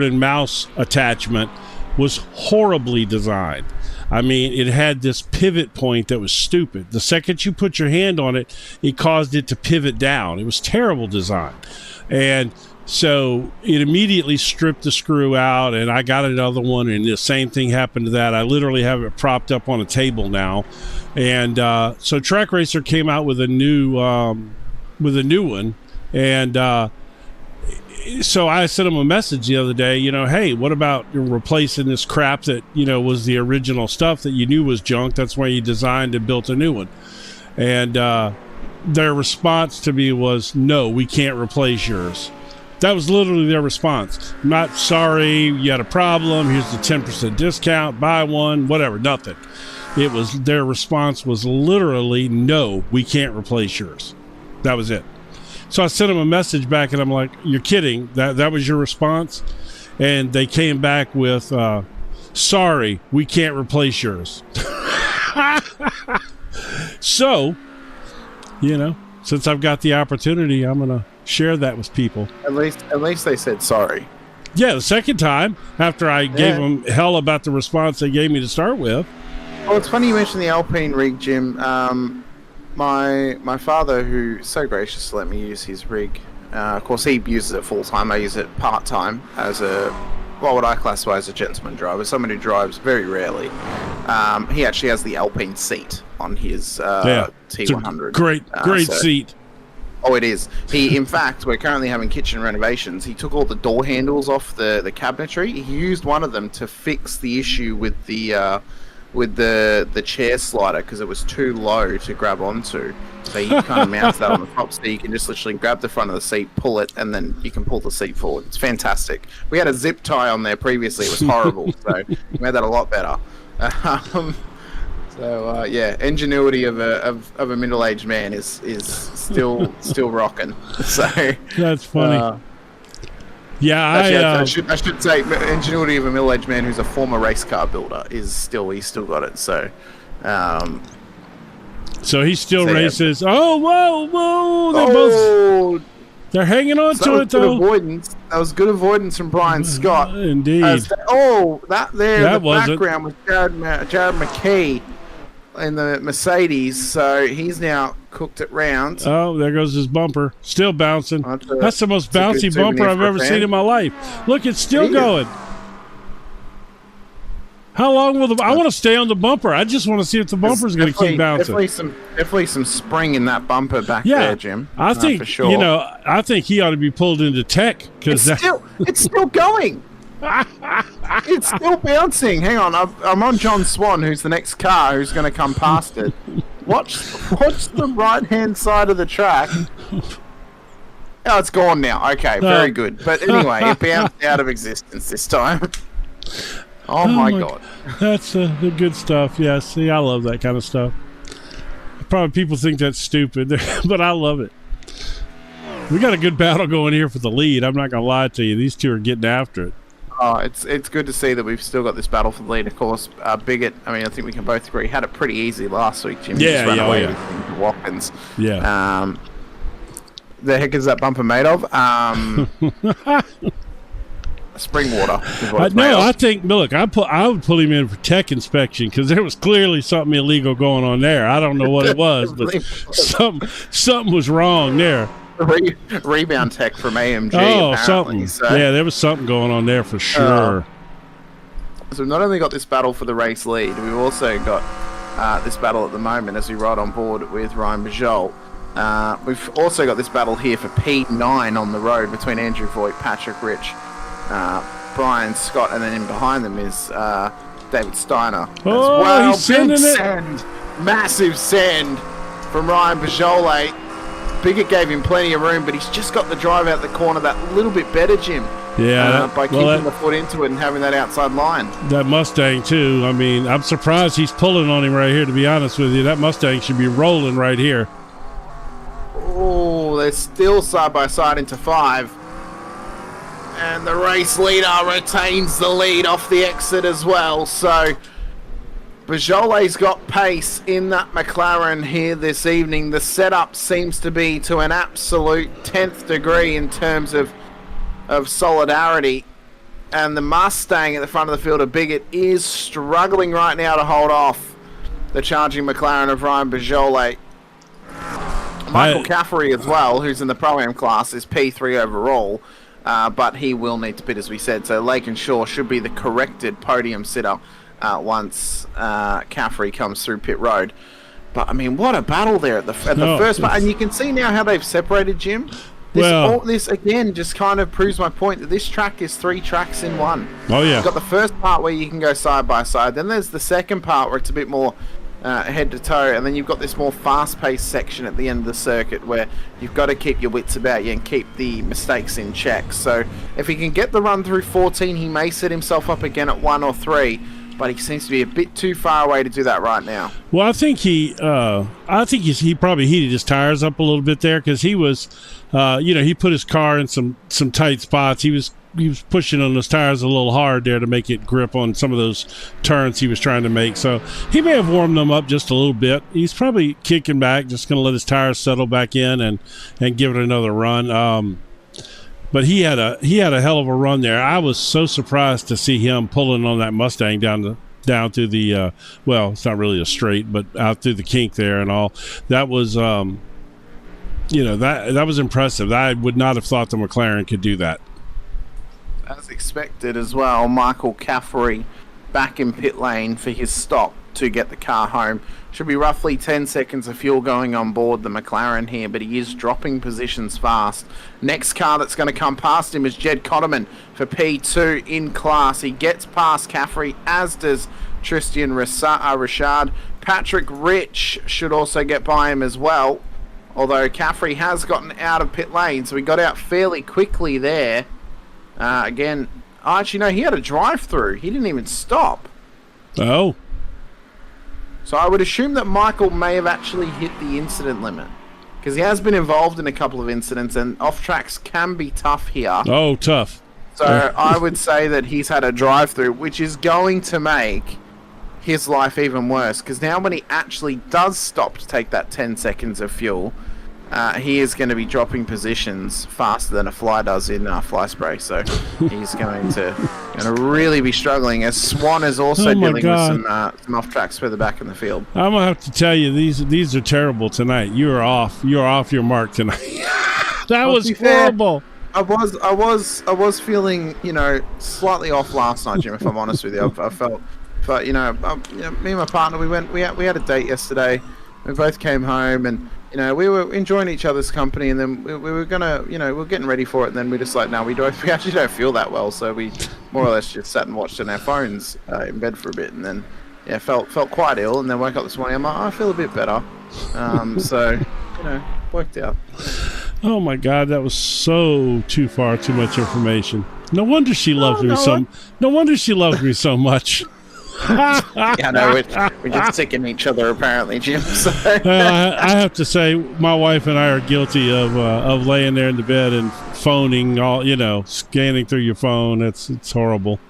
and mouse attachment was horribly designed. I mean, it had this pivot point that was stupid. The second you put your hand on it, it caused it to pivot down. It was terrible design. And so it immediately stripped the screw out, and I got another one, and the same thing happened to that. I literally have it propped up on a table now. And so Track Racer came out with a new one, and so I sent him a message the other day, hey, what about replacing this crap that, was the original stuff that you knew was junk? That's why you designed and built a new one. And their response to me was, no, we can't replace yours. That was literally their response. I'm not sorry, you had a problem, here's the 10% discount, buy one, whatever, nothing. Their response was literally, no, we can't replace yours. That was it. So I sent them a message back, and I'm like, you're kidding? That was your response? And they came back with, sorry, we can't replace yours. So, since I've got the opportunity, I'm going to share that with people. At least they said sorry. Yeah, the second time, after I gave them hell about the response they gave me to start with. Well, it's funny you mentioned the Alpine rig, Jim. My father, who's so gracious to let me use his rig, of course he uses it full time. I use it part time as what I classify as a gentleman driver, someone who drives very rarely. He actually has the Alpine seat on his T100. Great seat. Oh, it is. In fact, we're currently having kitchen renovations. He took all the door handles off the cabinetry. He used one of them to fix the issue with the with the chair slider because it was too low to grab onto. So you kind of mount that on the top, so you can just literally grab the front of the seat, pull it, and then you can pull the seat forward. It's fantastic. We had a zip tie on there previously; it was horrible. So we made that a lot better. Yeah, ingenuity of a middle-aged man is still rocking. So that's funny. I should say ingenuity of a middle-aged man who's a former race car builder he's still got it. So he still races. Yeah. Oh, they're hanging on to it though. That was good avoidance from Brian Scott. Indeed. The background was Jared McKee in the Mercedes, so he's now cooked it round. Oh, there goes his bumper. Still bouncing. That's the most bouncy bumper I've ever seen in my life. Look, it's still going. How long will I want to stay on the bumper. I just want to see if the bumper's going to keep bouncing. Definitely some spring in that bumper back there, Jim. I think, for sure. I think he ought to be pulled into tech. It's still going. It's still bouncing. Hang on, I'm on John Swan, who's the next car who's going to come past it. Watch the right-hand side of the track. Oh, it's gone now. Okay, very good. But anyway, it bounced out of existence this time. Oh my God. That's the good stuff. Yeah, see, I love that kind of stuff. Probably people think that's stupid, but I love it. We got a good battle going here for the lead. I'm not going to lie to you. These two are getting after it. Oh, it's good to see that we've still got this battle for the lead. Of course, Bigot, I mean, I think we can both agree, had it pretty easy last week, Jim. Yeah, just ran away with Watkins. Yeah. The heck is that bumper made of? Spring water. I think, look, I would pull him in for tech inspection because there was clearly something illegal going on there. I don't know what it was, but something was wrong there. Rebound tech from AMG. Oh, something. So, yeah, there was something going on there for sure. So we've not only got this battle for the race lead, we've also got this battle at the moment as we ride on board with Ryan Bajol. We've also got this battle here for P9 on the road between Andrew Voigt, Patrick Rich, Brian Scott, and then in behind them is David Steiner. Oh, well. He's sending it. Send. Massive send from Ryan Bajol. Bigot gave him plenty of room, but he's just got the drive out the corner that little bit better, Jim. Yeah. By keeping the foot into it and having that outside line. That Mustang, too. I mean, I'm surprised he's pulling on him right here, to be honest with you. That Mustang should be rolling right here. Oh, they're still side by side into 5. And the race leader retains the lead off the exit as well. So Bajolet's got pace in that McLaren here this evening. The setup seems to be to an absolute 10th degree in terms of solidarity. And the Mustang at the front of the field of Bigot is struggling right now to hold off the charging McLaren of Ryan Bajolet. Michael Caffrey as well, who's in the Pro-Am class, is P3 overall. But he will need to pit, as we said. So Lake and Shaw should be the corrected podium sitter once Caffrey comes through pit road. But, I mean, what a battle there at the first part. And you can see now how they've separated, Jim. This, again, just kind of proves my point that this track is 3 tracks in one. Oh, yeah. You've got the first part where you can go side by side. Then there's the second part where it's a bit more head to toe, and then you've got this more fast-paced section at the end of the circuit where you've got to keep your wits about you and keep the mistakes in check. So if he can get the run through 14, he may set himself up again at 1 or 3, but he seems to be a bit too far away to do that right now. Well, I think he probably heated his tires up a little bit there because he was, he put his car in some tight spots. He was pushing on those tires a little hard there to make it grip on some of those turns he was trying to make. So he may have warmed them up just a little bit. He's probably kicking back, just going to let his tires settle back in and give it another run. But he had a hell of a run there. I was so surprised to see him pulling on that Mustang down through the it's not really a straight, but out through the kink there and all. That was that was impressive. I would not have thought the McLaren could do that. As expected as well, Michael Caffrey back in pit lane for his stop to get the car home. Should be roughly 10 seconds of fuel going on board the McLaren here, but he is dropping positions fast. Next car that's going to come past him is Jed Cotterman for P2 in class. He gets past Caffrey, as does Tristan Richard. Patrick Rich should also get by him as well, although Caffrey has gotten out of pit lane, so he got out fairly quickly there. Again, actually, no, he had a drive-through. He didn't even stop. Oh. So I would assume that Michael may have actually hit the incident limit, because he has been involved in a couple of incidents, and off-tracks can be tough here. Oh, tough. So I would say that he's had a drive-through, which is going to make his life even worse, because now when he actually does stop to take that 10 seconds of fuel, he is going to be dropping positions faster than a fly does in fly spray. So he's going to really be struggling, as Swan is also dealing with some off tracks further back in the field. I'm gonna have to tell you, these are terrible tonight. You're off your mark tonight. That was horrible. I was feeling, slightly off last night, Jim, if I'm honest with you. I felt, but me and my partner, we had a date yesterday. We both came home, and we were enjoying each other's company, and then we were gonna, we were getting ready for it, and then we just like, no, we actually don't feel that well, so we more or less just sat and watched on our phones in bed for a bit, and then felt quite ill, and then woke up this morning. I'm like, I feel a bit better, so worked out. Oh my God, that was so too much information. No wonder she loved me No wonder she loved me so much. Yeah, no, we're just sicking each other apparently, Jim. So. I have to say, my wife and I are guilty of laying there in the bed and phoning scanning through your phone. It's horrible.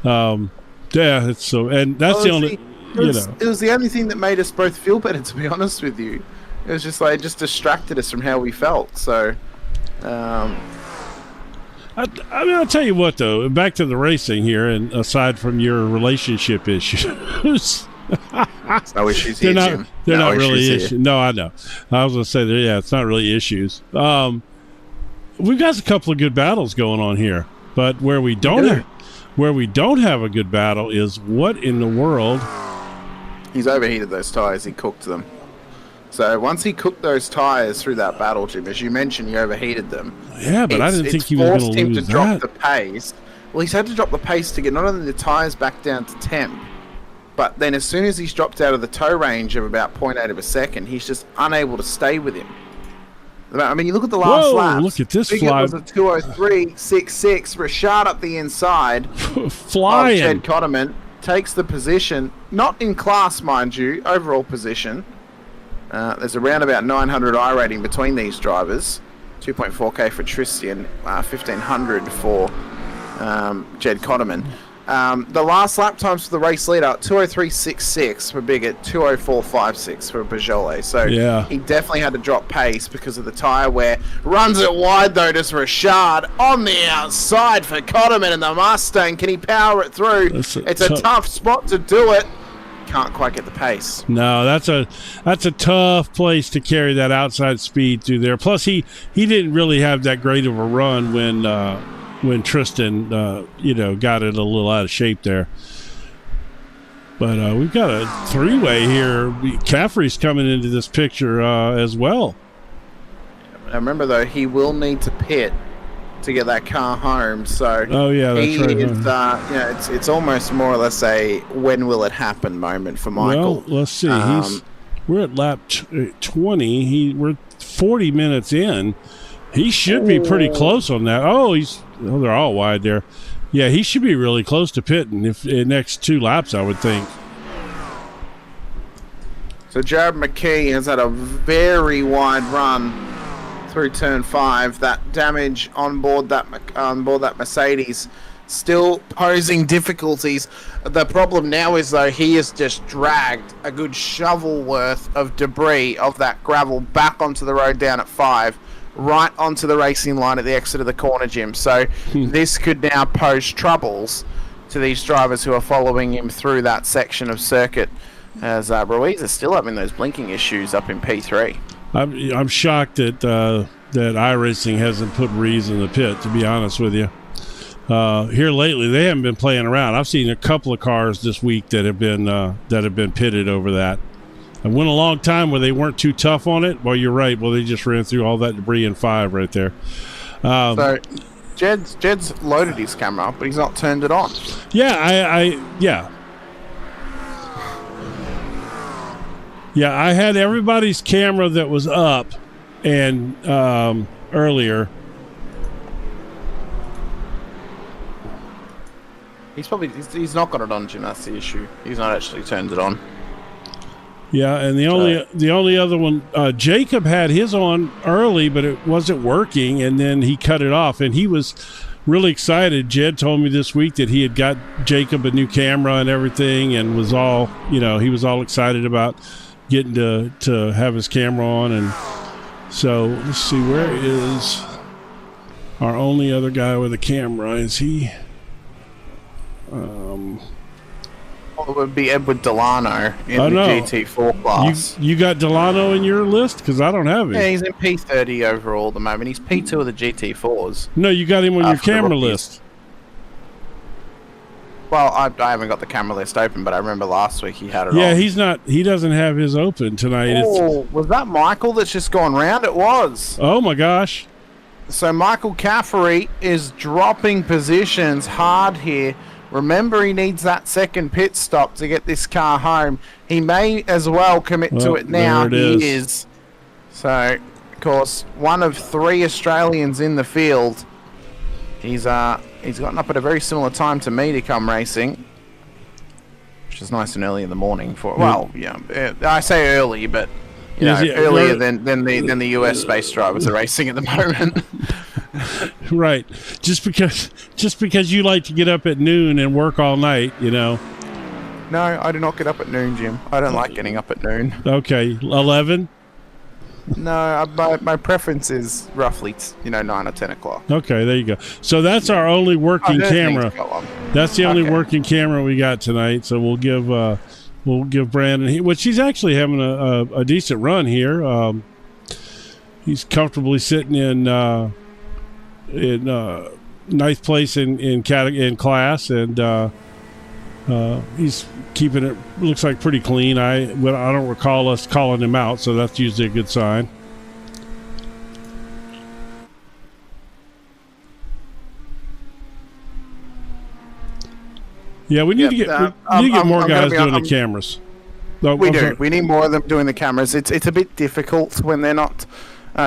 It's so, and that's the only. It was the only thing that made us both feel better, to be honest with you. It was just like, it just distracted us from how we felt. So, I'll tell you what, though. Back to the racing here, and aside from your relationship issues, no issues they're here, not. Jim. They're no not really issues. issues. No, I know. I was going to say that. Yeah, it's not really issues. We've got a couple of good battles going on here, but where we don't have a good battle is what in the world? He's overheated those tires. He cooked them. So once he cooked those tires through that battle, Jim, as you mentioned, he overheated them. Yeah, but I didn't think he was going to lose that. Forced him to drop the pace. Well, he's had to drop the pace to get not only the tires back down to temp, but then as soon as he's dropped out of the tow range of about 0.8 of a second, he's just unable to stay with him. I mean, you look at the last lap. Look at this fly. It was a 2:03.66. Rashad up the inside. Flying. Jed Cotterman takes the position, not in class, mind you, overall position. There's around about 900 I rating between these drivers. 2.4k for Tristan, 1500 for Jed Cotterman. The last lap times for the race leader, 2:03.66 for Bigot, 2:04.56 for Bajole. So he definitely had to drop pace because of the tyre wear. Runs it wide though to Rashad on the outside for Cotterman and the Mustang. Can he power it through? It's a tough spot to do it. Can't quite get the pace. No, that's a tough place to carry that outside speed through there. Plus, he didn't really have that great of a run when Tristan got it a little out of shape there. But we've got a three-way here. Caffrey's coming into this picture as well. Now remember though, he will need to pit to get that car home. So that's right. It's almost more or less a when will it happen moment for Michael. Well, let's see. We're at lap 20. We're 40 minutes in. He should be pretty close on that. They're all wide there. Yeah, he should be really close to pitting if in next 2 laps, I would think. So Jared McKee has had a very wide run through turn 5. That damage on board that Mercedes still posing difficulties. The problem now is though he has just dragged a good shovel worth of debris of that gravel back onto the road down at 5, right onto the racing line at the exit of the corner, Jim. So this could now pose troubles to these drivers who are following him through that section of circuit, as Ruiz is still having those blinking issues up in P3. I'm shocked that iRacing hasn't put Reeves in the pit, to be honest with you. here lately, they haven't been playing around. I've seen a couple of cars this week that have been pitted over that. I went a long time where they weren't too tough on it. Well, you're right. Well, they just ran through all that debris in 5 right there. So Jed's loaded his camera, but he's not turned it on. Yeah, I had everybody's camera that was up and earlier. He's not got it on, Jim. That's the issue. He's not actually turned it on. Yeah, and the only other one, Jacob had his on early, but it wasn't working, and then he cut it off, and he was really excited. Jed told me this week that he had got Jacob a new camera and everything, and was all, he was all excited about getting to have his camera on. And so let's see, where is our only other guy with a camera? Is he? It would be Edward Delano in the GT4 class. You got Delano in your list? Because I don't have him. Yeah, he's in P30 overall at the moment. He's P2 of the GT4s. No, you got him on your camera list. Well, I haven't got the camera list open, but I remember last week he had it on. Yeah, he doesn't have his open tonight. Oh, was that Michael that's just gone round? It was. Oh, my gosh. So Michael Caffrey is dropping positions hard here. Remember, he needs that second pit stop to get this car home. He may as well commit to it now. He is. So, of course, one of 3 Australians in the field. He's gotten up at a very similar time to me to come racing, which is nice and early in the morning for. Well, yeah, I say early, but earlier than the US space drivers are racing at the moment. Right, just because you like to get up at noon and work all night, No, I do not get up at noon, Jim. I don't like getting up at noon. Okay, 11. No, my preference is roughly 9 or 10 o'clock. Okay, there you go. So that's our only working camera. That's the only working camera we got tonight. So we'll give Brandon, which he's actually having a decent run here. He's comfortably sitting in ninth place in class, and he's keeping it, looks like, pretty clean. I don't recall us calling him out, so that's usually a good sign. Yeah, we need to get more guys doing the cameras. We do. We need more of them doing the cameras. It's a bit difficult when they're not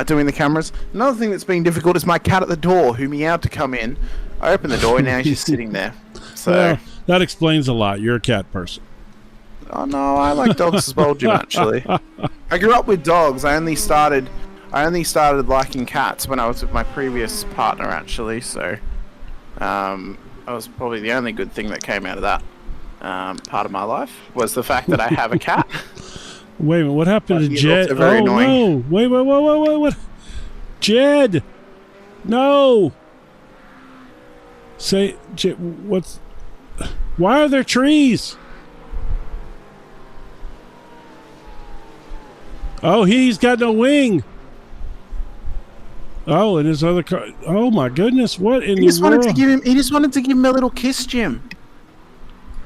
doing the cameras. Another thing that's been difficult is my cat at the door, who meowed to come in. I opened the door, and now he's just sitting there. So well, that explains a lot. You're a cat person. Oh no, I like dogs as well, Jim. Actually, I grew up with dogs. I only started liking cats when I was with my previous partner. Actually, so that was probably the only good thing that came out of that part of my life, was the fact that I have a cat. Wait a minute, what happened to Jed? Oh annoying. No! Wait! What? Jed! No! Say, Jed, what's? Why are there trees? Oh, he's got no wing. Oh, and his other car. Oh my goodness! What in the world? He just wanted to give him a little kiss, Jim.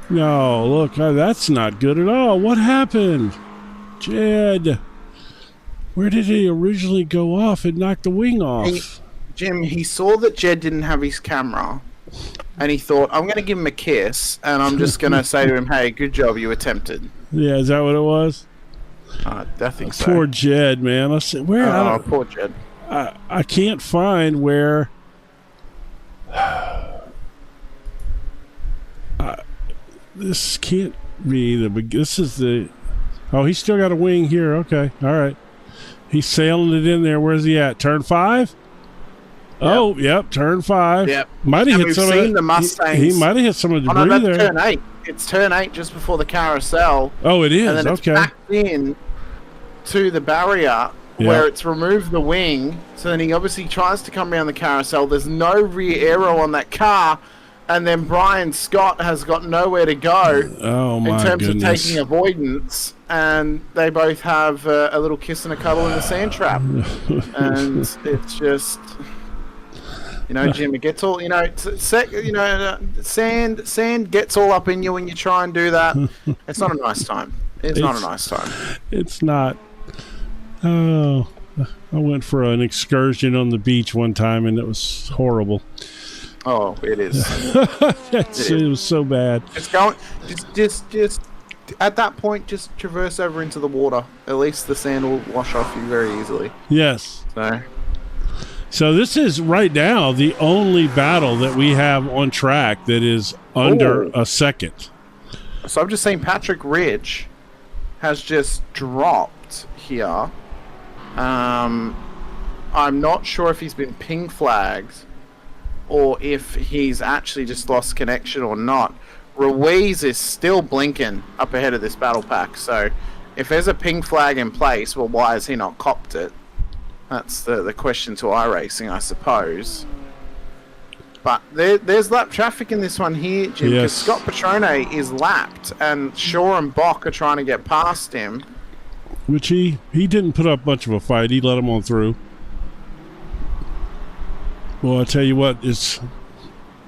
No, look, that's not good at all. What happened, Jed? Where did he originally go off and knock the wing off? Jim, he saw that Jed didn't have his camera, and he thought, I'm going to give him a kiss, and I'm just going to say to him, hey, good job, you attempted. Yeah, is that what it was? I think so. Poor Jed, man. Let's see, where? Poor Jed. I can't find where. This can't be the. This is the. Oh, he's still got a wing here. Okay, all right. He's sailing it in there. Where's he at? Turn 5. Oh, yep, turn 5. Yep. Might have hit some of the Mustangs. He might have hit some of the debris that's there. Turn 8. It's turn 8 just before the carousel. Oh, it is. And then it's backed in to the barrier where it's removed the wing. So then he obviously tries to come around the carousel. There's no rear aero on that car. And then Brian Scott has got nowhere to go in terms of taking avoidance. And they both have a little kiss and a cuddle in the sand trap. And it's just... You know, Jim, it gets all, sand gets all up in you when you try and do that. It's not a nice time. It's not a nice time. It's not. Oh, I went for an excursion on the beach one time, and it was horrible. Oh, it is. It was so bad. It's going, just at that point, just traverse over into the water. At least the sand will wash off you very easily. Yes. So this is right now the only battle that we have on track that is under a second. So I'm just saying Patrick Ridge has just dropped here. I'm not sure if he's been ping flagged or if he's actually just lost connection or not. Ruiz is still blinking up ahead of this battle pack. So if there's a ping flag in place, well, why has he not copped it? That's the question to iRacing, I suppose. But there's lap traffic in this one here, Jim, because Scott Petrone is lapped, and Shaw and Bock are trying to get past him. Which he didn't put up much of a fight. He let him on through. Well, I tell you what, it's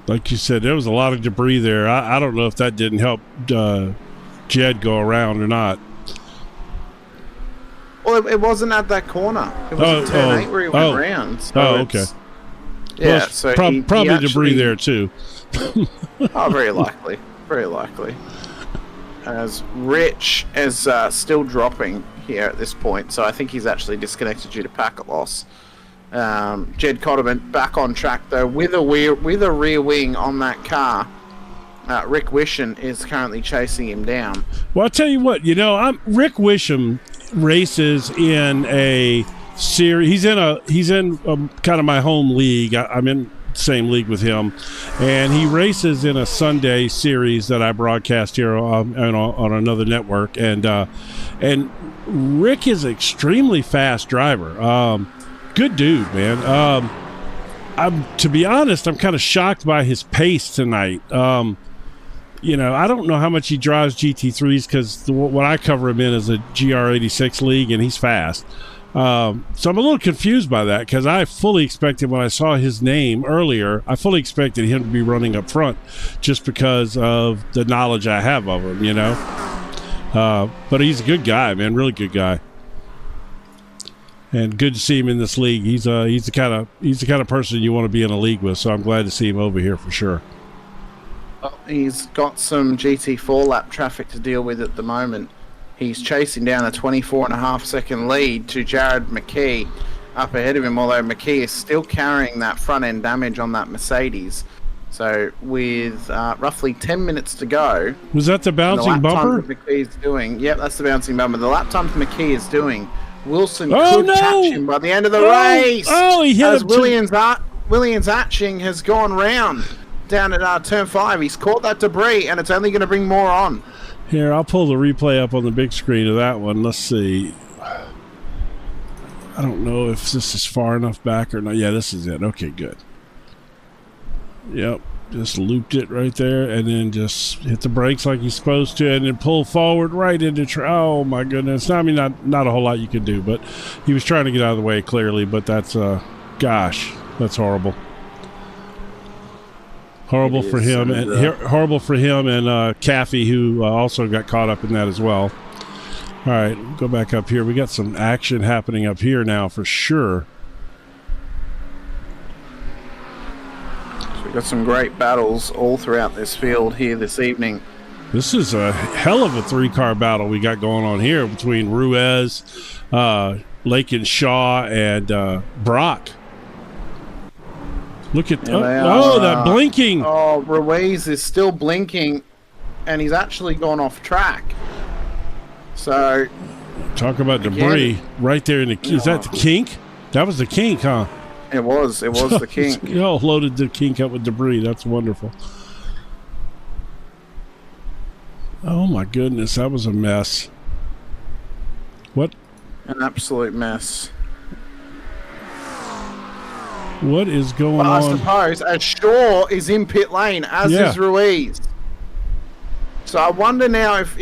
like you said, there was a lot of debris there. I don't know if that didn't help Jed go around or not. Well, it wasn't at that corner. It was turn 8 where he went round. So okay. Yeah, well, so probably debris there too. Oh, very likely. Very likely. As Rich is still dropping here at this point, so I think he's actually disconnected due to packet loss. Jed Cotterman back on track though with a rear wing on that car. Rick Wisham is currently chasing him down. Well, I'll tell you what, Rick Wisham races in a series. He's in kind of my home league. I'm in the same league with him, and he races in a Sunday series that I broadcast here on another network. And Rick is an extremely fast driver. Good dude, man. To be honest, I'm kind of shocked by his pace tonight. I don't know how much he drives GT3s because what I cover him in is a GR86 league, and he's fast. So I'm a little confused by that because I fully expected when I saw his name earlier, I fully expected him to be running up front just because of the knowledge I have of him, But he's a good guy, man, really good guy. And good to see him in this league. He's the kind of person you want to be in a league with, so I'm glad to see him over here for sure. He's got some GT4 lap traffic to deal with at the moment. He's chasing down a 24.5 second lead to Jared McKee up ahead of him, although McKee is still carrying that front end damage on that Mercedes. So with roughly 10 minutes to go... Was that the bouncing bumper? McKee's doing, yep, that's the bouncing bumper. The lap time McKee is doing, Wilson could catch him by the end of the race. Oh, he hit him. Williams Atching has gone round down at turn 5. He's caught that debris, and it's only going to bring more on. Here, I'll pull the replay up on the big screen of that one. Let's see. I don't know if this is far enough back or not. Yeah, this is it. Okay, good. Yep, just looped it right there, and then just hit the brakes like he's supposed to, and then pull forward right into oh my goodness. I mean, not a whole lot you can do, but he was trying to get out of the way clearly. But that's gosh, that's horrible. Horrible for him, horrible for him and Caffey, who also got caught up in that as well. All right, go back up here. We got some action happening up here now for sure. So we got some great battles all throughout this field here this evening. This is a hell of a 3-car battle we got going on here between Ruiz, Lake and Shaw, and Brock. Look at that blinking. Oh, Ruiz is still blinking, and he's actually gone off track. So, talk about debris right there in the. Is that the kink? That was the kink, huh? It was the kink. Y'all loaded the kink up with debris. That's wonderful. Oh my goodness, that was a mess. What? An absolute mess. What is going on? I suppose as Shaw is in pit lane, as is Ruiz. So I wonder now if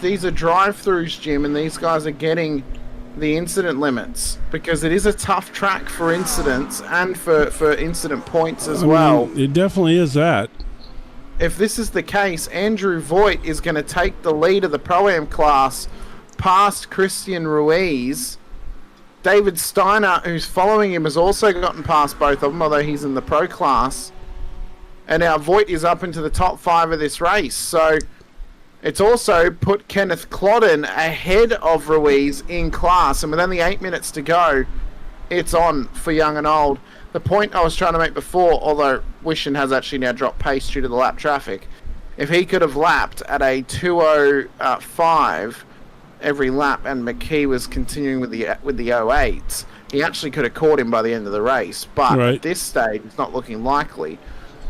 these are drive-throughs, Jim, and these guys are getting the incident limits, because it is a tough track for incidents and for incident points as well. It definitely is that. If this is the case, Andrew Voigt is going to take the lead of the Pro-Am class past Christian Ruiz. David Steiner, who's following him, has also gotten past both of them, although he's in the Pro class. And now Voigt is up into the top 5 of this race. So it's also put Kenneth Clodden ahead of Ruiz in class. And with only 8 minutes to go, it's on for young and old. The point I was trying to make before, although Wishin has actually now dropped pace due to the lap traffic, if he could have lapped at a 2:05 every lap, and McKee was continuing with the 08s, he actually could have caught him by the end of the race. But at this stage, it's not looking likely,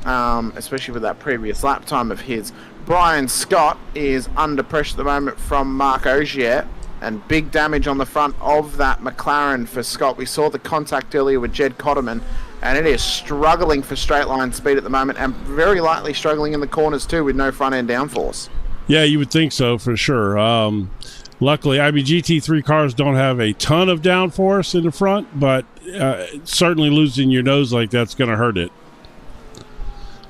especially with that previous lap time of his. Brian Scott is under pressure at the moment from Marc Ogier, and big damage on the front of that McLaren for Scott. We saw the contact earlier with Jed Cotterman, and it is struggling for straight line speed at the moment, and very likely struggling in the corners too with no front end downforce. Yeah, you would think so for sure. Luckily, I mean, GT3 cars don't have a ton of downforce in the front, but certainly losing your nose like that's going to hurt it,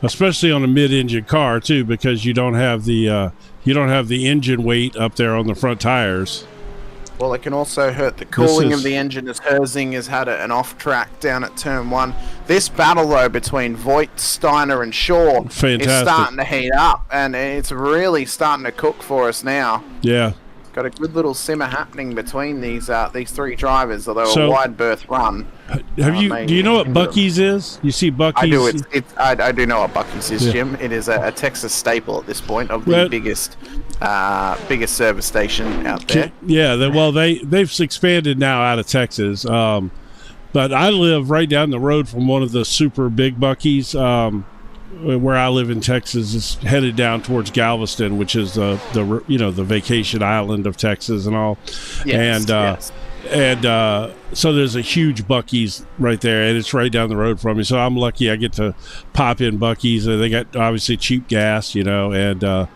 especially on a mid-engine car too, because you don't have the engine weight up there on the front tires. Well, it can also hurt the cooling of the engine, as Herzing has had an off track down at turn 1. This battle, though, between Voigt, Steiner, and Shaw is starting to heat up, and it's really starting to cook for us now. Yeah. Got a good little simmer happening between these 3 drivers, although a wide berth run. Do you know what Buc-ee's is? You see Buc-ee's? I do know what Buc-ee's is, Jim. It is a Texas staple at this point, of the biggest service station out there. Yeah, they've expanded now out of Texas. But I live right down the road from one of the super big Buc-ee's. Where I live in Texas is headed down towards Galveston, which is the vacation island of Texas and all. Yes, and so there's a huge Buc-ee's right there, and it's right down the road from me. So I'm lucky I get to pop in Buc-ee's. They got obviously cheap gas, and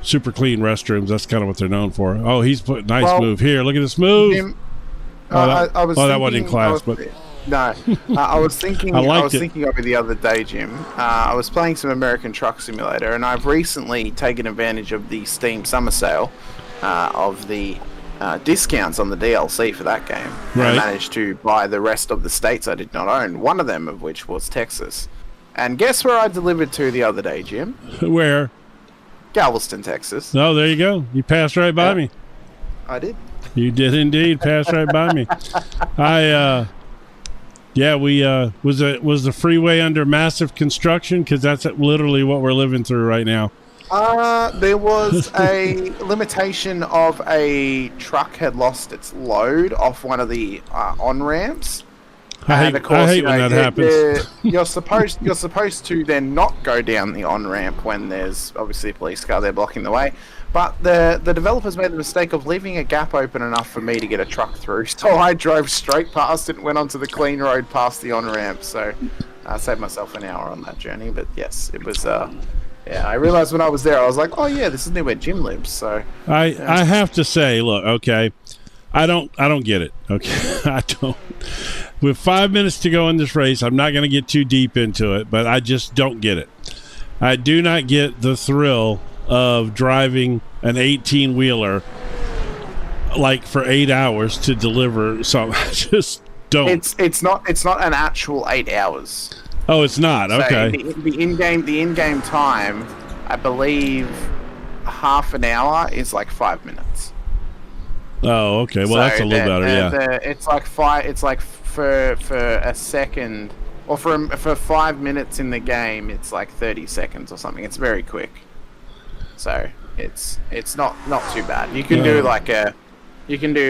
super clean restrooms. That's kind of what they're known for. Oh, he's put nice move here. Look at this move. Jim, that wasn't in class, but. No, I was thinking of it the other day, Jim. I was playing some American Truck Simulator, and I've recently taken advantage of the Steam Summer Sale of the discounts on the DLC for that game. Right. I managed to buy the rest of the states I did not own, one of them of which was Texas. And guess where I delivered to the other day, Jim? Where? Galveston, Texas. Oh, there you go. You passed right by me. I did. You did indeed pass right by me. Was the freeway under massive construction? Because that's literally what we're living through right now. There was a limitation of a truck had lost its load off one of the on-ramps. I hate when that happens. You're supposed to then not go down the on-ramp when there's obviously a police car there blocking the way. But the developers made the mistake of leaving a gap open enough for me to get a truck through. So I drove straight past it and went onto the clean road past the on-ramp. So I saved myself an hour on that journey. But yes, it was... I realized when I was there, I was like, oh yeah, this is near where Jim lives. So I have to say, look, okay, I don't get it. Okay, I don't. With 5 minutes to go in this race, I'm not going to get too deep into it, but I just don't get it. I do not get the thrill of driving an 18-wheeler like for 8 hours to deliver something. I just don't. It's not an actual 8 hours. Oh, it's not. Okay. The in-game time, I believe, half an hour is like 5 minutes. Oh, okay. Well, that's a little better. Yeah. It's like for a second, or for 5 minutes in the game, it's like 30 seconds or something. It's very quick. So it's not too bad. You can do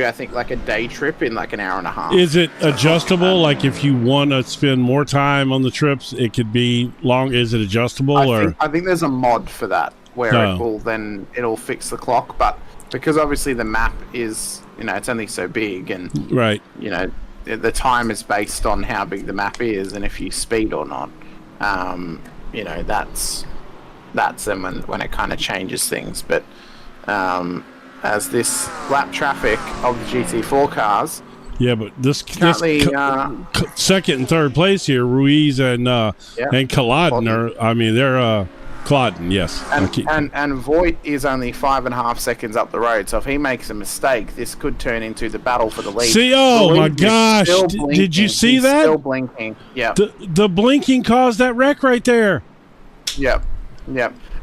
I think like a day trip in like an hour and a half. Is it adjustable? Like if you want to spend more time on the trips, it could be long. Is it adjustable? I think there's a mod for that where it'll fix the clock. But because obviously the map is, it's only so big, and right, the time is based on how big the map is and if you speed or not. That's then when it kind of changes things. But as this lap traffic of the GT4 cars. Yeah, but this Currently, second and third place here, Ruiz and Culloden are. I mean, they're Culloden, yes. And Voigt is only 5.5 seconds up the road. So if he makes a mistake, this could turn into the battle for the lead. See, oh my gosh! Did you see that? Still blinking. Yeah. The blinking caused that wreck right there. Yep.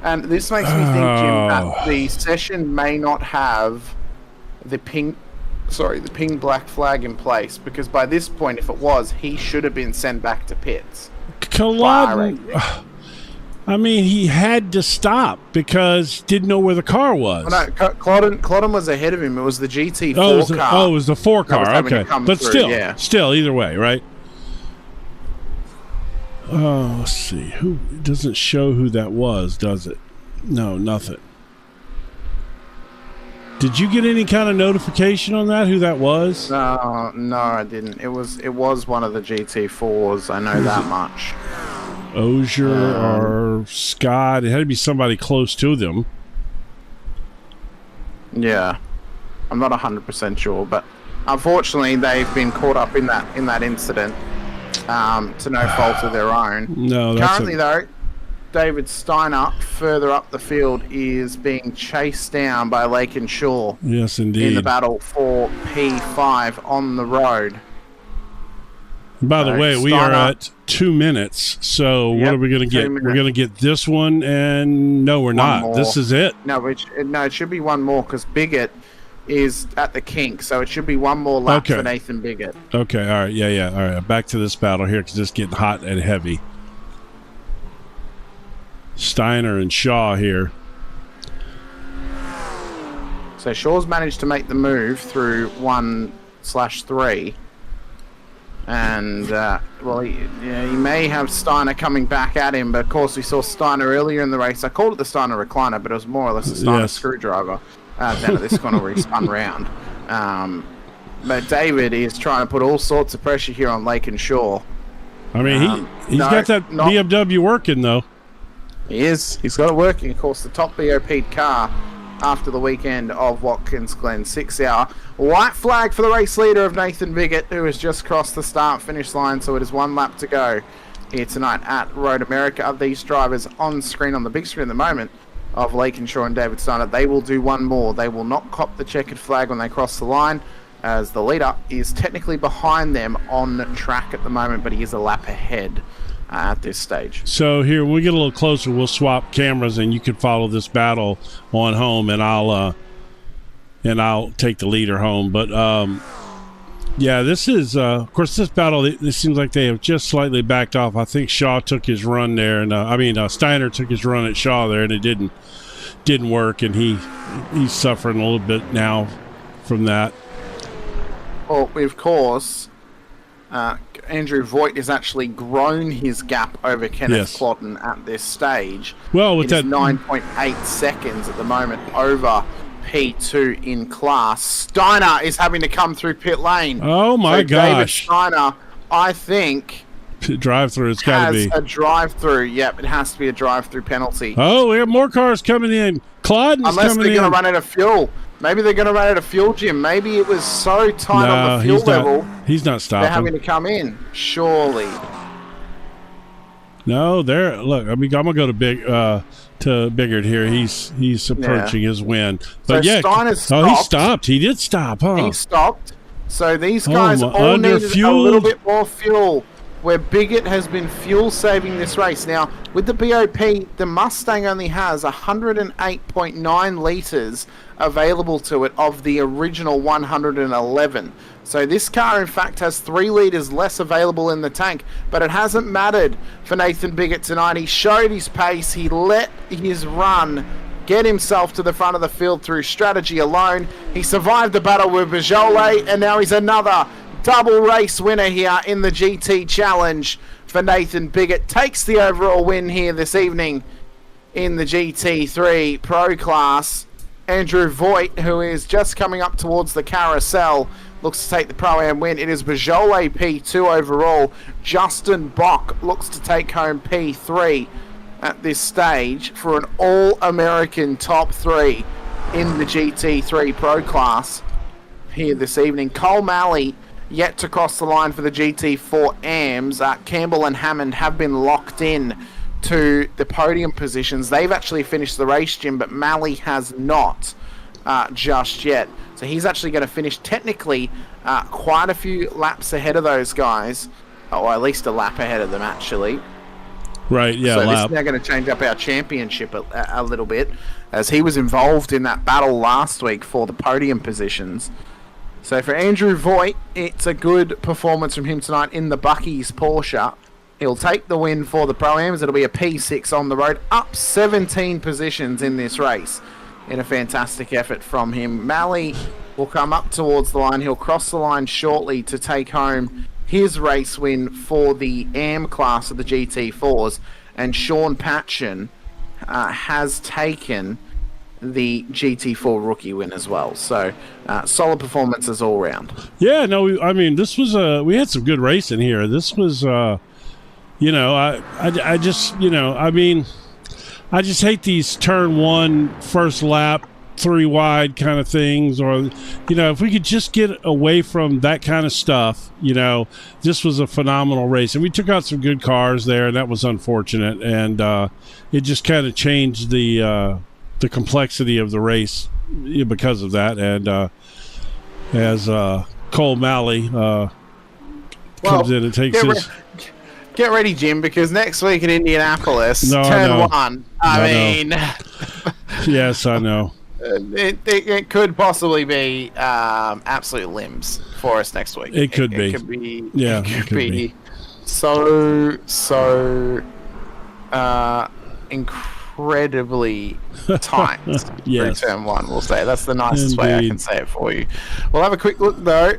And this makes me think, Jim, that the session may not have the pink black flag in place, because by this point, if it was, he should have been sent back to pits. Culloden, I mean, he had to stop because didn't know where the car was. Well, no, Culloden was ahead of him. It was the GT4 car. Oh, it was the 4 car. Okay, but still, either way, right? Oh, let's see. Who doesn't show who that was, does it? No, nothing. Did you get any kind of notification on that? Who that was? No, I didn't. It was one of the GT4s. I know that much. Ogier or Scott. It had to be somebody close to them. Yeah, I'm not 100% sure, but unfortunately, they've been caught up in that incident to no fault of their own. No, currently though, David Steiner, further up the field, is being chased down by Lake and Shaw. Yes, indeed. In the battle for P5 on the road. By the way, we are at 2 minutes. So what are we going to get? We're going to get this one, and no, we're not. More. This is it. No, it should be one more because Biggett is at the kink, so it should be one more lap for Nathan Biggett. Okay, all right, yeah, all right. Back to this battle here because it's getting hot and heavy. Steiner and Shaw here. So Shaw's managed to make the move through 1/3. And, he may have Steiner coming back at him, but of course we saw Steiner earlier in the race. I called it the Steiner recliner, but it was more or less a Steiner screwdriver down at this corner where he spun round. But David is trying to put all sorts of pressure here on Lake and Shaw. I mean, he's got that BMW working, though. He is. He's got it working. Of course, the top BOP'd car after the weekend of Watkins Glen 6 hour. White flag for the race leader of Nathan Biggett, who has just crossed the start-finish line, so it is 1 lap to go here tonight at Road America. These drivers on screen, on the big screen at the moment, of Lakenshaw and David Steiner, they will do one more. They will not cop the checkered flag when they cross the line, as the leader is technically behind them on track at the moment, but he is a lap ahead at this stage. So here, when we get a little closer, we'll swap cameras and you can follow this battle on home, and I'll take the leader home. But this is of course this battle. It seems like they have just slightly backed off. I think Shaw took his run there, and Steiner took his run at Shaw there, and it didn't work, and he's suffering a little bit now from that. Well, of course, Andrew Voigt has actually grown his gap over Kenneth Culloden at this stage. Well, with that 9.8 seconds at the moment over P2 in class. Steiner is having to come through pit lane. Oh my gosh! David Steiner, I think, drive-through. It's got to be a drive-through. Yep, it has to be a drive-through penalty. Oh, we have more cars coming in. Culloden's unless coming in. They're going to run out of fuel. Maybe they're going to run out of fuel, Jim. Maybe it was so tight on the fuel level. He's not stopping. They're having to come in, surely. No, look. I mean, I'm gonna go to Biggert here. He's approaching his win. But so Steiner's stopped. He stopped. He did stop, huh? He stopped. So these guys all needed a little bit more fuel. Where Biggett has been fuel saving this race. Now, with the BOP, the Mustang only has 108.9 litres available to it of the original 111. So this car, in fact, has 3 litres less available in the tank. But it hasn't mattered for Nathan Biggett tonight. He showed his pace. He let his run get himself to the front of the field through strategy alone. He survived the battle with Beaujolais, and now he's another double race winner here in the GT Challenge for Nathan Biggett. Takes the overall win here this evening in the GT3 Pro class. Andrew Voigt, who is just coming up towards the carousel, looks to take the Pro-Am win. It is Beaujolais P2 overall. Justin Bock looks to take home P3 at this stage for an All-American top 3 in the GT3 Pro class here this evening. Cole Malley yet to cross the line for the GT4 AMs. Campbell and Hammond have been locked in to the podium positions. They've actually finished the race, Jim, but Malley has not just yet. So he's actually going to finish technically quite a few laps ahead of those guys, or at least a lap ahead of them, actually. Right, yeah, so lap. this is now going to change up our championship a little bit, as he was involved in that battle last week for the podium positions. So for Andrew Voigt, it's a good performance from him tonight in the Bucky's Porsche. He'll take the win for the Pro-Ams. It'll be a P6 on the road, up 17 positions in this race in a fantastic effort from him. Malley will come up towards the line. He'll cross the line shortly to take home his race win for the AM class of the GT4s. And Sean Patchen has taken the GT4 rookie win as well. So solid performances all round. Yeah, no, I mean, this was we had some good racing here. This was I just I just hate these turn one first lap 3 wide kind of things, or if we could just get away from that kind of stuff. This was a phenomenal race, and we took out some good cars there, and that was unfortunate, and it just kind of changed the complexity of the race because of that. And as Cole Malley comes in and takes his... Get ready, Jim, because next week in Indianapolis, turn one. I mean... Yes, I know. It could possibly be absolute limbs for us next week. It could be. It could be. Yeah, it could be so incredibly tight. Yes. Through turn one, we'll say. That's the nicest way I can say it for you. We'll have a quick look though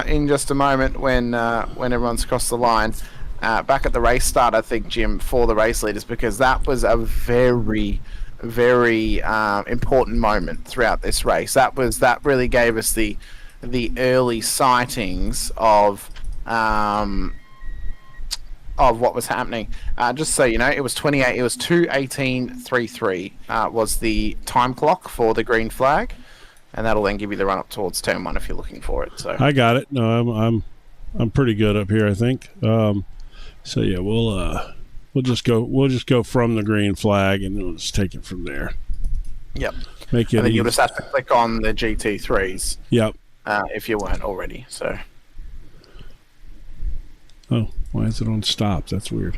in just a moment when everyone's crossed the line. Back at the race start, I think, Jim, for the race leaders, because that was a very important moment throughout this race. That really gave us the early sightings of what was happening. Just so you know, it was 2:18.33 was the time clock for the green flag, and that'll then give you the run up towards turn one if you're looking for it. So I got it. No, I'm pretty good up here, I think. So yeah, we'll just go from the green flag, and we'll just take it from there. Yep. Make it. And then you'll just have to click on the GT3s. Yep. If you weren't already. So. Oh, why is it on stop? That's weird.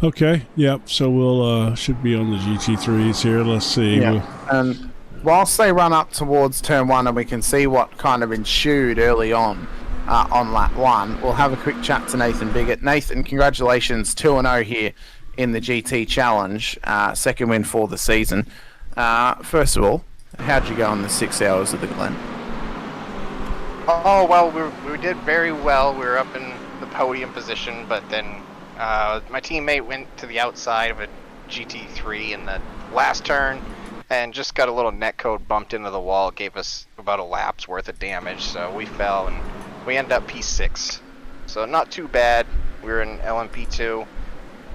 Okay. Yep. So we'll should be on the GT3s here. Let's see. Yeah. And whilst they run up towards turn one, and we can see what kind of ensued early on lap one, we'll have a quick chat to Nathan Biggett. Nathan, congratulations, 2-0 here in the GT Challenge, second win for the season. First of all, how'd you go on the 6 hours of the Glen? Oh, well, we did very well. We were up in the podium position, but then my teammate went to the outside of a GT3 in the last turn and just got a little netcode bumped into the wall. It gave us about a lap's worth of damage, so we fell and we ended up P6. So not too bad. We were in LMP2.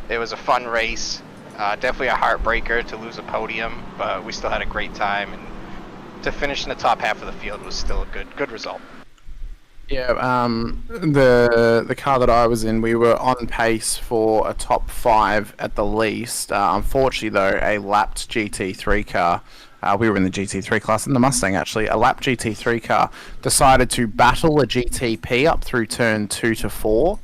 It was a fun race. Definitely a heartbreaker to lose a podium, but we still had a great time, and to finish in the top half of the field was still a good result. Yeah, the car that I was in, we were on pace for a top 5 at the least. Unfortunately, though, a lapped GT3 car, we were in the GT3 class, in the Mustang actually, a lapped GT3 car decided to battle a GTP up through turn 2 to 4,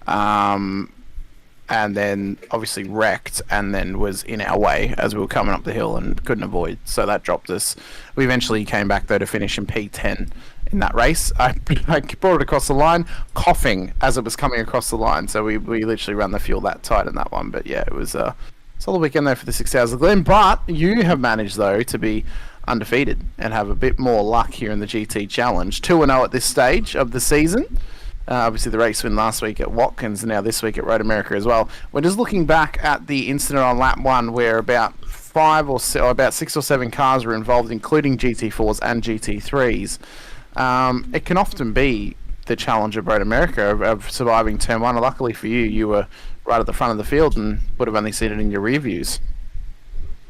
and then obviously wrecked, and then was in our way as we were coming up the hill and couldn't avoid, so that dropped us. We eventually came back though to finish in P10 in that race. I brought it across the line, coughing as it was coming across the line, so we literally ran the fuel that tight in that one. But yeah, it was a solid weekend though for the 6 hours of Glen. But you have managed though to be undefeated and have a bit more luck here in the GT Challenge. 2-0 at this stage of the season. Obviously the race win last week at Watkins, and now this week at Road America as well. We're just looking back at the incident on lap 1 where about 6 or 7 cars were involved, including GT4s and GT3s. It can often be the challenge of Road America of surviving turn 1. Luckily for you, you were right at the front of the field and would have only seen it in your rear views.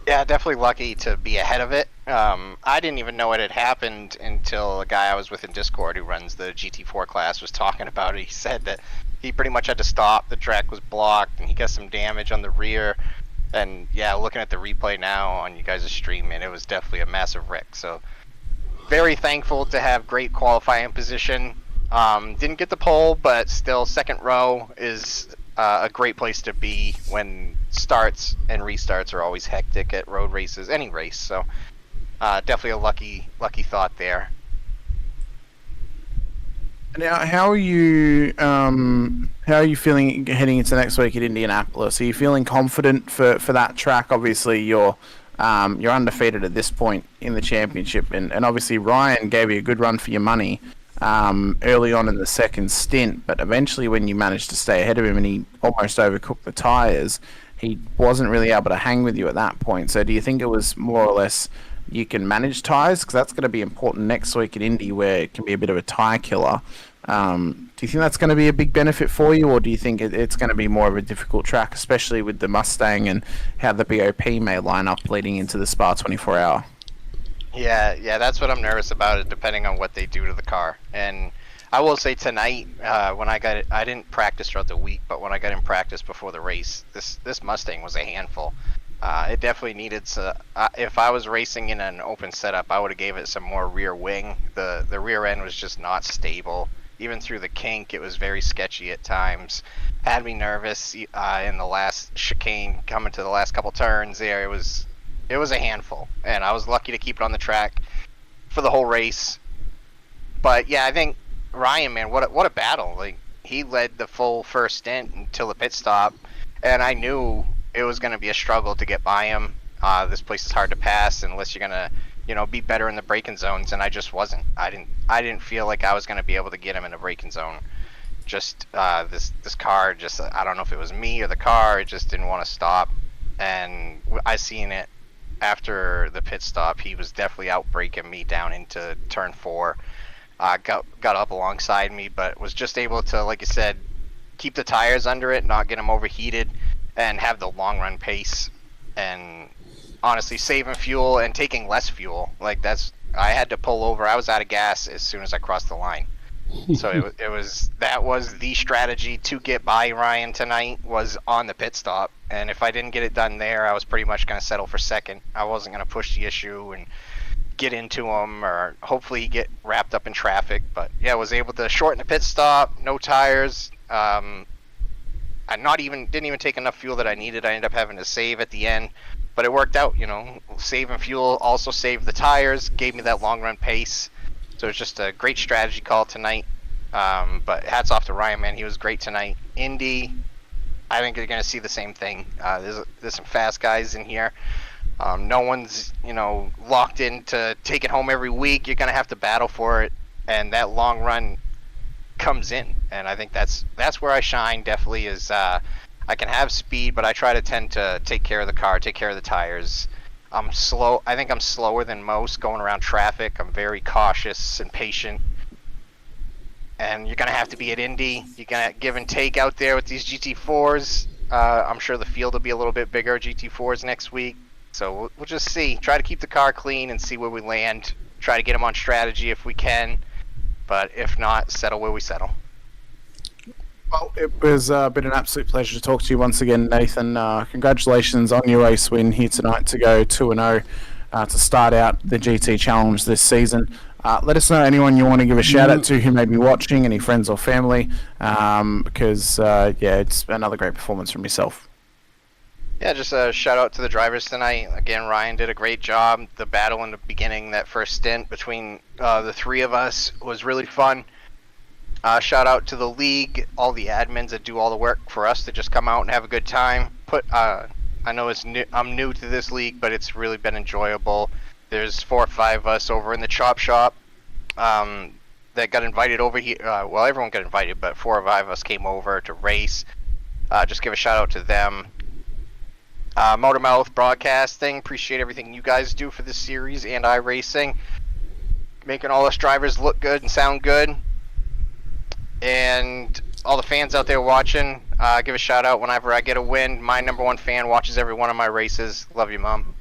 Yeah, definitely lucky to be ahead of it. I didn't even know it had happened until a guy I was with in Discord who runs the GT4 class was talking about it. He said that he pretty much had to stop. The track was blocked, and he got some damage on the rear. And yeah, looking at the replay now on you guys' stream, man, it was definitely a massive wreck. So very thankful to have great qualifying position. Didn't get the pole, but still second row is a great place to be when starts and restarts are always hectic at road races, any race. So definitely a lucky thought there. Now, how are you feeling heading into next week at Indianapolis? Are you feeling confident for that track? Obviously, you're undefeated at this point in the championship, and obviously Ryan gave you a good run for your money early on in the second stint, but eventually when you managed to stay ahead of him and he almost overcooked the tyres, he wasn't really able to hang with you at that point. So do you think it was more or less you can manage tyres? Because that's going to be important next week at Indy, where it can be a bit of a tyre killer. Do you think that's going to be a big benefit for you, or do you think it's going to be more of a difficult track, especially with the Mustang and how the BOP may line up leading into the Spa 24-hour? Yeah, that's what I'm nervous about, it depending on what they do to the car. And I will say tonight, when I got it, I didn't practice throughout the week, but when I got in practice before the race, this Mustang was a handful. It definitely needed to. If I was racing in an open setup, I would have gave it some more rear wing. The rear end was just not stable. Even through the kink, it was very sketchy at times. Had me nervous in the last chicane, coming to the last couple turns there. It was a handful, and I was lucky to keep it on the track for the whole race. But yeah, I think Ryan, man, what a battle! Like, he led the full first stint until the pit stop, and I knew it was going to be a struggle to get by him. This place is hard to pass unless you're gonna, be better in the braking zones, and I just wasn't. I didn't feel like I was going to be able to get him in a braking zone. Just this car, just I don't know if it was me or the car, it just didn't want to stop. And I seen it after the pit stop. He was definitely out braking me down into turn 4. Got up alongside me, but was just able to, like you said, keep the tires under it, not get them overheated, and have the long run pace. And honestly, saving fuel and taking less fuel. Like, I had to pull over. I was out of gas as soon as I crossed the line. So that was the strategy to get by Ryan tonight, was on the pit stop. And if I didn't get it done there, I was pretty much going to settle for second. I wasn't going to push the issue and get into him, or hopefully get wrapped up in traffic. But yeah, I was able to shorten the pit stop, no tires. I didn't even take enough fuel that I needed. I ended up having to save at the end, but it worked out. Saving fuel also saved the tires, gave me that long run pace. So it's just a great strategy call tonight. But hats off to Ryan, man. He was great tonight. Indy, I think you're going to see the same thing. There's some fast guys in here. No one's, locked into take it home every week. You're going to have to battle for it, and that long run comes in. And I think that's where I shine. Definitely is. I can have speed, but I try to tend to take care of the car, take care of the tires. I'm slow. I think I'm slower than most going around traffic. I'm very cautious and patient. And you're going to have to be at Indy. You're going to give and take out there with these GT4s. I'm sure the field will be a little bit bigger GT4s next week. So we'll just see. Try to keep the car clean and see where we land. Try to get them on strategy if we can. But if not, settle where we settle. Well, it was been an absolute pleasure to talk to you once again, Nathan. Congratulations on your race win here tonight to go 2-0 to start out the GT Challenge this season. Let us know anyone you want to give a shout out to who may be watching, any friends or family, because it's another great performance from yourself. Yeah, just a shout out to the drivers tonight. Again, Ryan did a great job. The battle in the beginning, that first stint between the three of us, was really fun. Shout out to the league, all the admins that do all the work for us to just come out and have a good time. I know I'm new to this league, but it's really been enjoyable. There's 4 or 5 of us over in the chop shop that got invited over here. Well, everyone got invited, but 4 or 5 of us came over to race. Just give a shout out to them. Motormouth Broadcasting, appreciate everything you guys do for this series and iRacing, making all us drivers look good and sound good. And all the fans out there watching, give a shout out whenever I get a win. My #1 fan watches every one of my races. Love you, Mom.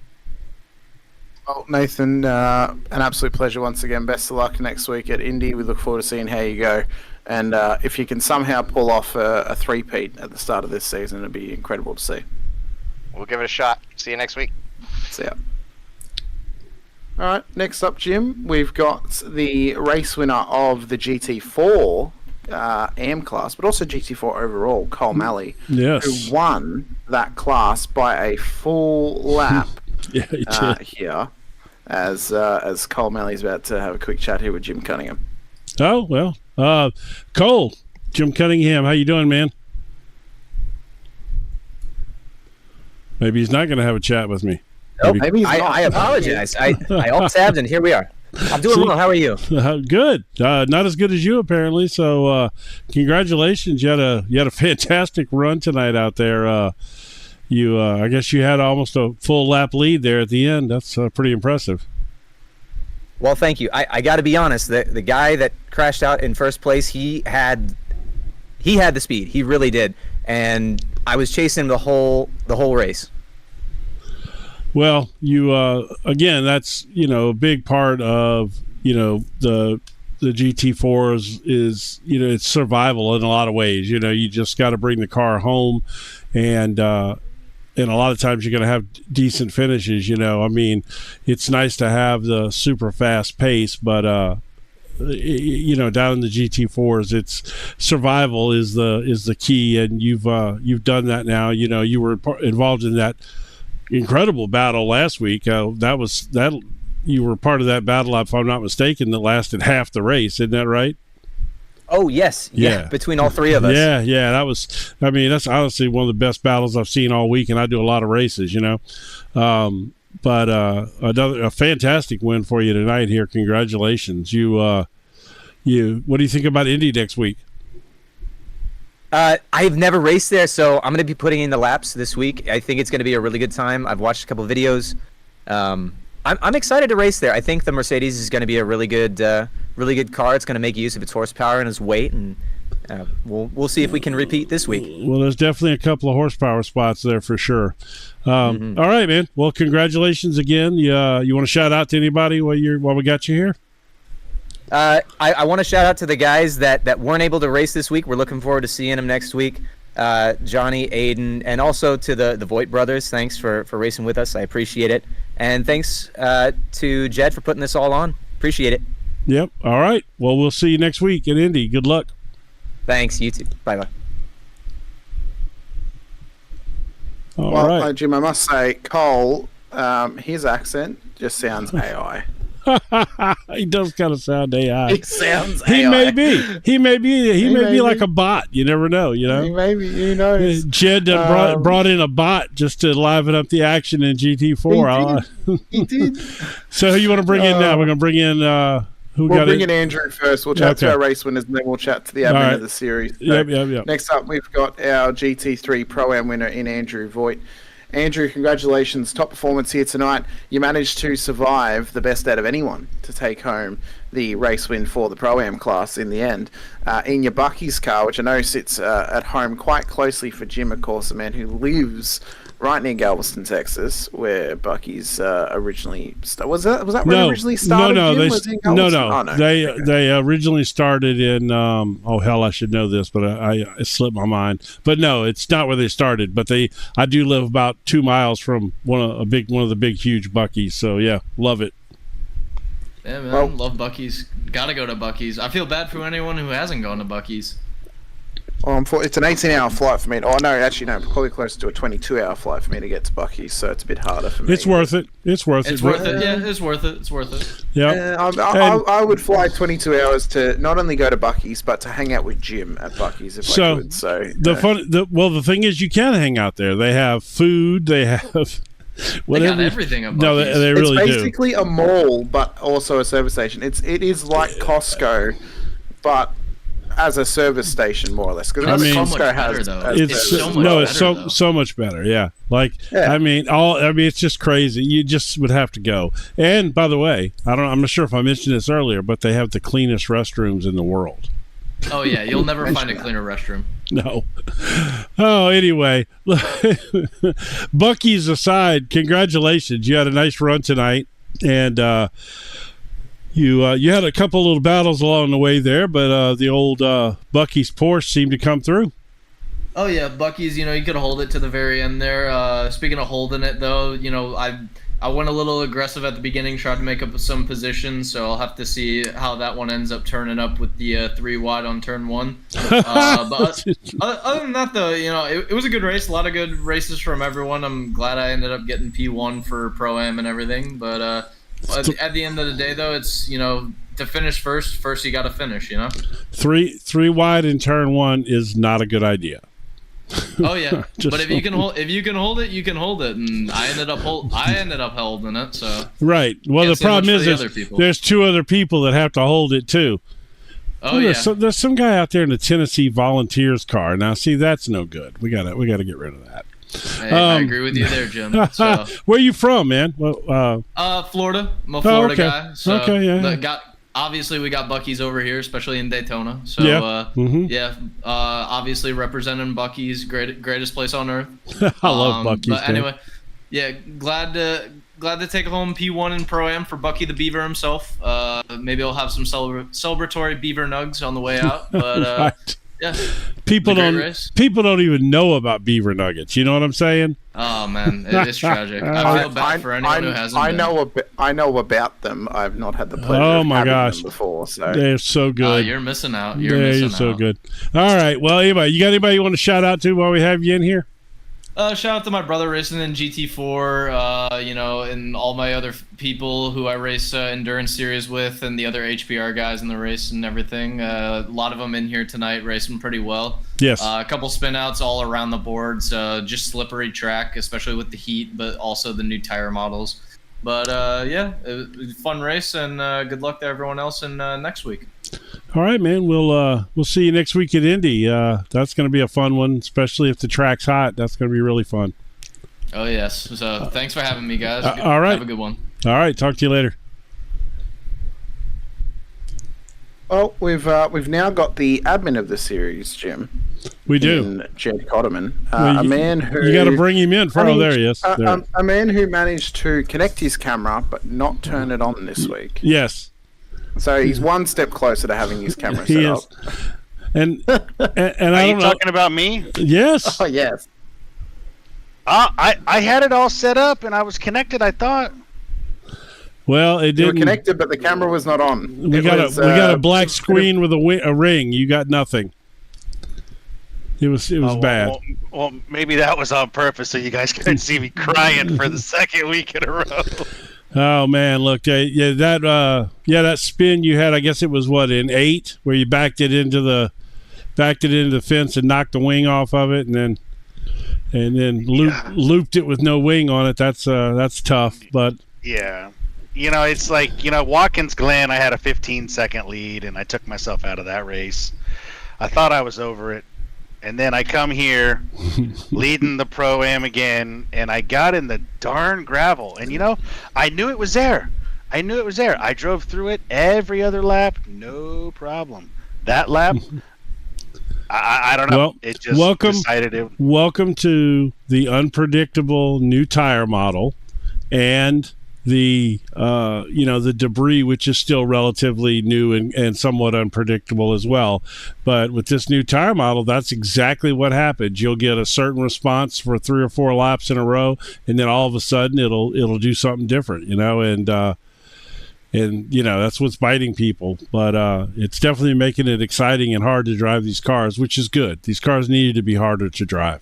Well, Nathan, an absolute pleasure once again. Best of luck next week at Indy. We look forward to seeing how you go. And if you can somehow pull off a three-peat at the start of this season, it'd be incredible to see. We'll give it a shot. See you next week. See ya. All right, next up, Jim, we've got the race winner of the GT4 AM class, but also GT4 overall, Cole Malley, Yes. who won that class by a full lap Yeah, he did. here, as Cole Malley's about to have a quick chat here with Jim Cunningham. Oh, well. Cole, Jim Cunningham, how you doing, man? Maybe he's not going to have a chat with me. Nope. Maybe he's not. I apologize. I alt-tabbed, and here we are. I'm doing well. How are you? Good. Not as good as you, apparently. So, congratulations. You had a fantastic run tonight out there. I guess you had almost a full lap lead there at the end. That's pretty impressive. Well, thank you. I got to be honest. The guy that crashed out in first place, he had the speed. He really did, and I was chasing him the whole race. Well, you again, that's a big part of the GT4 is it's survival in a lot of ways. You just got to bring the car home, and a lot of times you're going to have decent finishes. I mean, it's nice to have the super fast pace, but down in the GT4s, it's survival is the key, and you've done that now. You were involved in that incredible battle last week. That you were part of that battle, if I'm not mistaken, that lasted half the race. Isn't that right? Oh yes, yeah. Between all three of us. Yeah. That's honestly one of the best battles I've seen all week, and I do a lot of races, But a fantastic win for you tonight here. Congratulations. What do you think about Indy next week? I've never raced there, so I'm going to be putting in the laps this week. I think it's going to be a really good time. I've watched a couple of videos. I'm excited to race there. I think the Mercedes is going to be a really good car. It's going to make use of its horsepower and its weight, and we'll see if we can repeat this week. Well, there's definitely a couple of horsepower spots there for sure. All right, man. Well, congratulations again. You want to shout out to anybody while we got you here? I want to shout out to the guys that weren't able to race this week. We're looking forward to seeing them next week. Johnny, Aiden, and also to the Voigt brothers. Thanks for racing with us. I appreciate it. And thanks to Jed for putting this all on. Appreciate it. Yep. All right. Well, we'll see you next week in Indy. Good luck. Thanks. You too. Bye-bye. All Well, right. Jim, I must say, Cole, his accent just sounds AI. He does kind of sound AI. It sounds He AI. may be. He may be like a bot. You never know. Maybe, who knows? Jed brought in a bot just to liven up the action in GT4. He did. So who you want to bring in now? We're going to bring in We'll bring in Andrew first. We'll chat to our race winners, and then we'll chat to the admin right. of the series. So Yep. Next up, we've got our GT3 Pro-Am winner in Andrew Voigt. Andrew, congratulations. Top performance here tonight. You managed to survive the best out of anyone to take home the race win for the Pro-Am class in the end. In your Bucky's car, which I know sits at home quite closely for Jim, of course, a man who lives right near Galveston, Texas, where Bucky's originally was that where it originally started? No, Jim? Was it in Galveston? Oh, no. They originally started in I should know this, but it slipped my mind. But no, it's not where they started. But I do live about 2 miles from one of the big huge Bucky's. So yeah, love it. Yeah, man, love Bucky's. Gotta go to Bucky's. I feel bad for anyone who hasn't gone to Bucky's. Well, it's an 18-hour flight for me. Oh, no, actually, no, probably closer to a 22-hour flight for me to get to Bucky's, so it's a bit harder for me. It's worth it. It's worth it. Yeah, it's worth it. It's worth it. Yeah. I would fly 22 hours to not only go to Bucky's, but to hang out with Jim at Bucky's if I could. So the thing is, you can hang out there. They have food. They have whatever. They got everything at Bucky's. No, they really do. It's basically a mall, but also a service station. It is like Costco, but as a service station, more or less. Because Costco has so much better. Yeah, it's just crazy. You just would have to go. And by the way, I'm not sure if I mentioned this earlier, but they have the cleanest restrooms in the world. Oh yeah, you'll never find a cleaner restroom. No. Oh, anyway, Bucky's aside, congratulations. You had a nice run tonight. And you had a couple little battles along the way there, but the old Bucky's Porsche seemed to come through. Oh yeah, Bucky's. You could hold it to the very end there. Speaking of holding it though, I went a little aggressive at the beginning, tried to make up some positions, so I'll have to see how that one ends up turning up with the 3 wide on turn 1. But other than that, though, it was a good race. A lot of good races from everyone. I'm glad I ended up getting P1 for Pro-Am and everything. But at the end of the day, though, it's, to finish first you got to finish, 3 wide in turn 1 is not a good idea. Oh yeah, but if you can hold it, you can hold it, and I ended up holding it. So right. Well, the problem is there's 2 other people that have to hold it too. Oh yeah. There's some guy out there in the Tennessee Volunteers car. Now, see, that's no good. We gotta get rid of that. Hey, I agree with you there, Jim. So, where are you from, man? Well, Florida. I'm a Florida guy. So okay, yeah. Obviously, we got Bucky's over here, especially in Daytona. So, obviously representing Bucky's, greatest place on earth. I love Bucky's. But anyway, yeah, glad to take home P1 in Pro-Am for Bucky the Beaver himself. Maybe I'll have some celebratory Beaver nugs on the way out. But right. Yeah, people don't even know about beaver nuggets. You know what I'm saying? Oh man, it's tragic. I feel bad for anyone who hasn't. I know about them. I've not had the pleasure. Oh of my having gosh, them before. So they're so good. You're missing out. You're so good. All right. Well, anybody, you got anybody you want to shout out to while we have you in here? Shout out to my brother racing in GT4, and all my other people who I race endurance series with, and the other HPR guys in the race and everything. A lot of them in here tonight racing pretty well. Yes. A couple spin outs all around the boards, just slippery track, especially with the heat, but also the new tire models. But it was a fun race, and good luck to everyone else in next week. All right, man. We'll see you next week at Indy. That's going to be a fun one, especially if the track's hot. That's going to be really fun. Oh yes. So thanks for having me, guys. All right. Have a good one. All right. Talk to you later. Well, we've now got the admin of the series, Jim. We do. Jed Cotterman, a man who you got to bring him in. There he is. A man who managed to connect his camera but not turn it on this week. Yes. So he's one step closer to having his camera set up. And are you talking about me? Yes. Oh yes. I had it all set up and I was connected. I thought. Well, it didn't. You were connected, but the camera was not on. We got a black screen with a ring. You got nothing. It was bad. Well, maybe that was on purpose, so you guys couldn't see me crying for the second week in a row. Oh man, look, that spin you had. I guess it was in 8, where you backed it into the fence and knocked the wing off of it, and then looped it with no wing on it. That's tough, but yeah, it's like Watkins Glen. I had a 15-second lead, and I took myself out of that race. I thought I was over it. And then I come here leading the Pro-Am again, and I got in the darn gravel. And, I knew it was there. I drove through it every other lap, no problem. That lap, I don't know. Well, it just decided it. Welcome to the unpredictable new tire model and the the debris, which is still relatively new and somewhat unpredictable as well. But with this new tire model, that's exactly what happens. You'll get a certain response for 3 or 4 laps in a row, and then all of a sudden it'll do something different, and that's what's biting people. But it's definitely making it exciting and hard to drive these cars, which is good. These cars needed to be harder to drive.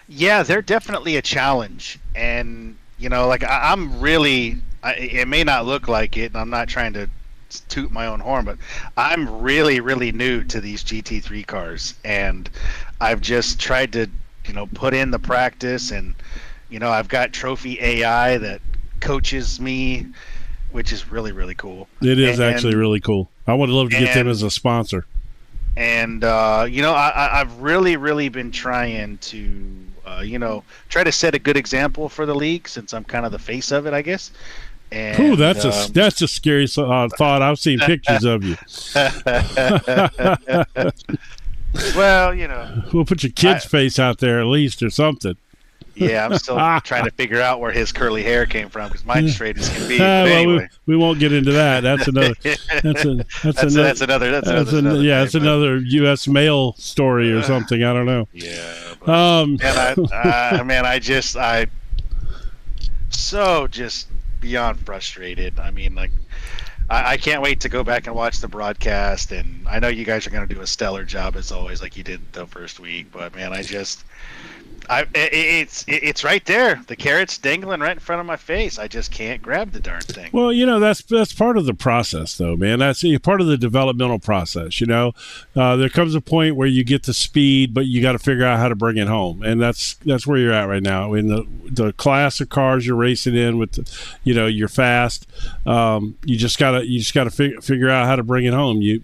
Yeah, they're definitely a challenge. And I'm really, it may not look like it, and I'm not trying to toot my own horn, but I'm really, really new to these GT3 cars, and I've just tried to, put in the practice, and, I've got Trophy AI that coaches me, which is really, really cool. It is actually really cool. I would love to get them as a sponsor. And, I've really, really been trying to, try to set a good example for the league, since I'm kind of the face of it, I guess. And, ooh, that's a scary thought. I've seen pictures of you. Well, we'll put your kid's face out there at least, or something. Yeah, I'm still trying to figure out where his curly hair came from because mine's straight as can be. But Well, anyway, we won't get into that. That's another. That's another U.S. mail story or something. I don't know. Yeah. But, man, I so just beyond frustrated. I mean, like, I can't wait to go back and watch the broadcast, and I know you guys are going to do a stellar job as always, like you did the first week. But man, it's right there. The carrot's dangling right in front of my face. I just can't grab the darn thing. Well, that's part of the process, though, man. That's part of the developmental process. There comes a point where you get the speed, but you got to figure out how to bring it home, and that's where you're at right now. In the class of cars you're racing in with, you're fast. You just gotta figure out how to bring it home. You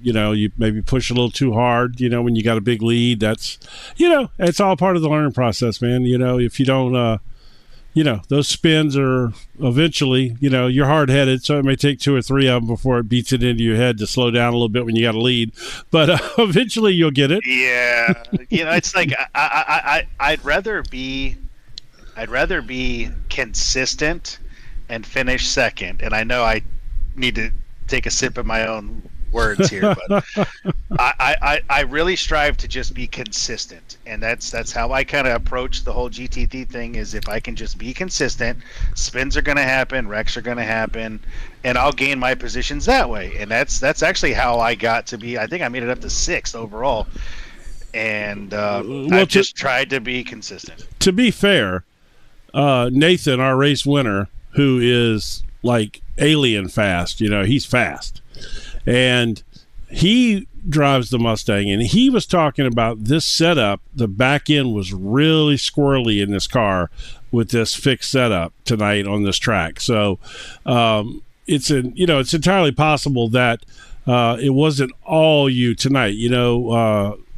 maybe push a little too hard. When you got a big lead, that's it's all part of the learning process, man. If you don't, those spins are eventually, you're hard-headed, so it may take 2 or 3 of them before it beats it into your head to slow down a little bit when you got a lead. But eventually you'll get it. Yeah, it's like I'd rather be consistent and finish second. And I know I need to take a sip of my own words here, but I really strive to just be consistent, and that's how I kind of approach the whole GT3 thing. Is if I can just be consistent, spins are going to happen, wrecks are going to happen, and I'll gain my positions that way. And that's actually how I got to be. I think I made it up to 6th overall, and I just tried to be consistent. To be fair, Nathan, our race winner, who is like alien fast, he's fast. And he drives the Mustang, and he was talking about this setup. The back end was really squirrely in this car with this fixed setup tonight on this track. So it's entirely possible that it wasn't all you tonight.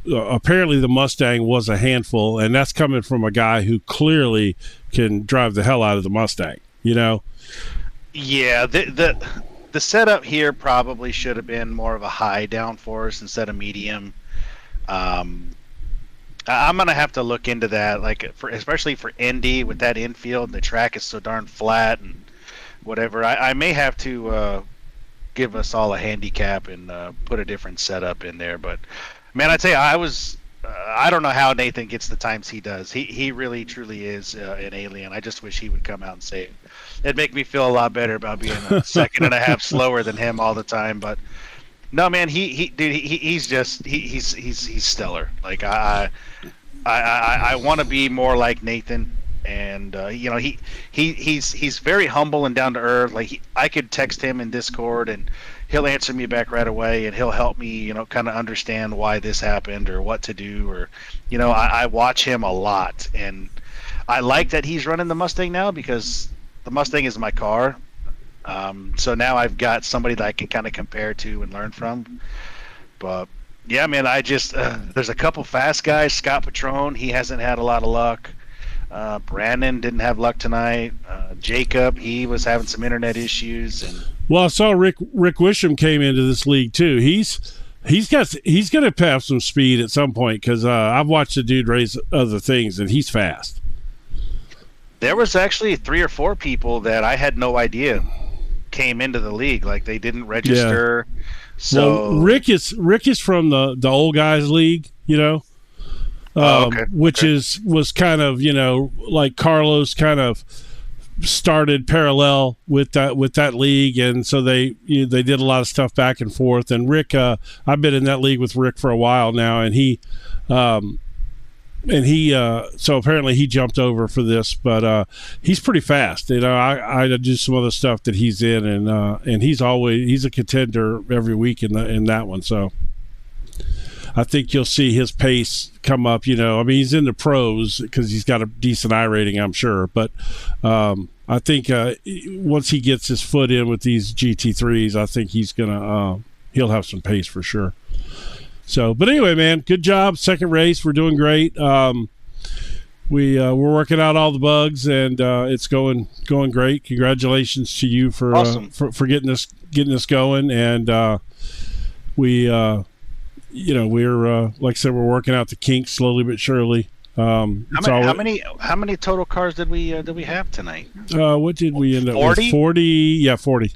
Apparently the Mustang was a handful, and that's coming from a guy who clearly can drive the hell out of the Mustang. Yeah, the setup here probably should have been more of a high downforce instead of medium. I'm gonna have to look into that, especially for Indy with that infield. The track is so darn flat and whatever. I may have to give us all a handicap and put a different setup in there. But man, I tell you, I don't know how Nathan gets the times he does. He really truly is an alien. I just wish he would come out and say it. It'd make me feel a lot better about being a second and a half slower than him all the time. But no, man, he's stellar. Like I want to be more like Nathan, and he's very humble and down to earth. Like I could text him in Discord and he'll answer me back right away, and he'll help me, kind of understand why this happened or what to do, or I watch him a lot, and I like that he's running the Mustang now because the Mustang is my car. So now I've got somebody that I can kind of compare to and learn from. But yeah, man, there's a couple fast guys. Scott Patron, he hasn't had a lot of luck. Brandon didn't have luck tonight. Jacob, he was having some internet issues. And well, I saw Rick Wisham came into this league too. He's going to have some speed at some point because I've watched the dude race other things, and he's fast. There was actually 3 or 4 people that I had no idea came into the league. Like they didn't register. Yeah. So well, Rick is from the old guys league, which was kind of like Carlos kind of started parallel with that league, and so they did a lot of stuff back and forth. And Rick, I've been in that league with Rick for a while now, and he so apparently he jumped over for this, but he's pretty fast. I do some other stuff that he's in, and he's a contender every week in that one. So I think you'll see his pace come up. He's in the pros because he's got a decent I rating, I'm sure. But I think once he gets his foot in with these GT3s, I think he'll have some pace for sure. So, but anyway, man, good job. Second race, we're doing great. We're working out all the bugs, and it's going great. Congratulations to you for awesome. for getting this going. And we're like I said, we're working out the kinks slowly but surely. How many total cars did we have tonight? What did we end up 40? with? 40? Yeah, 40.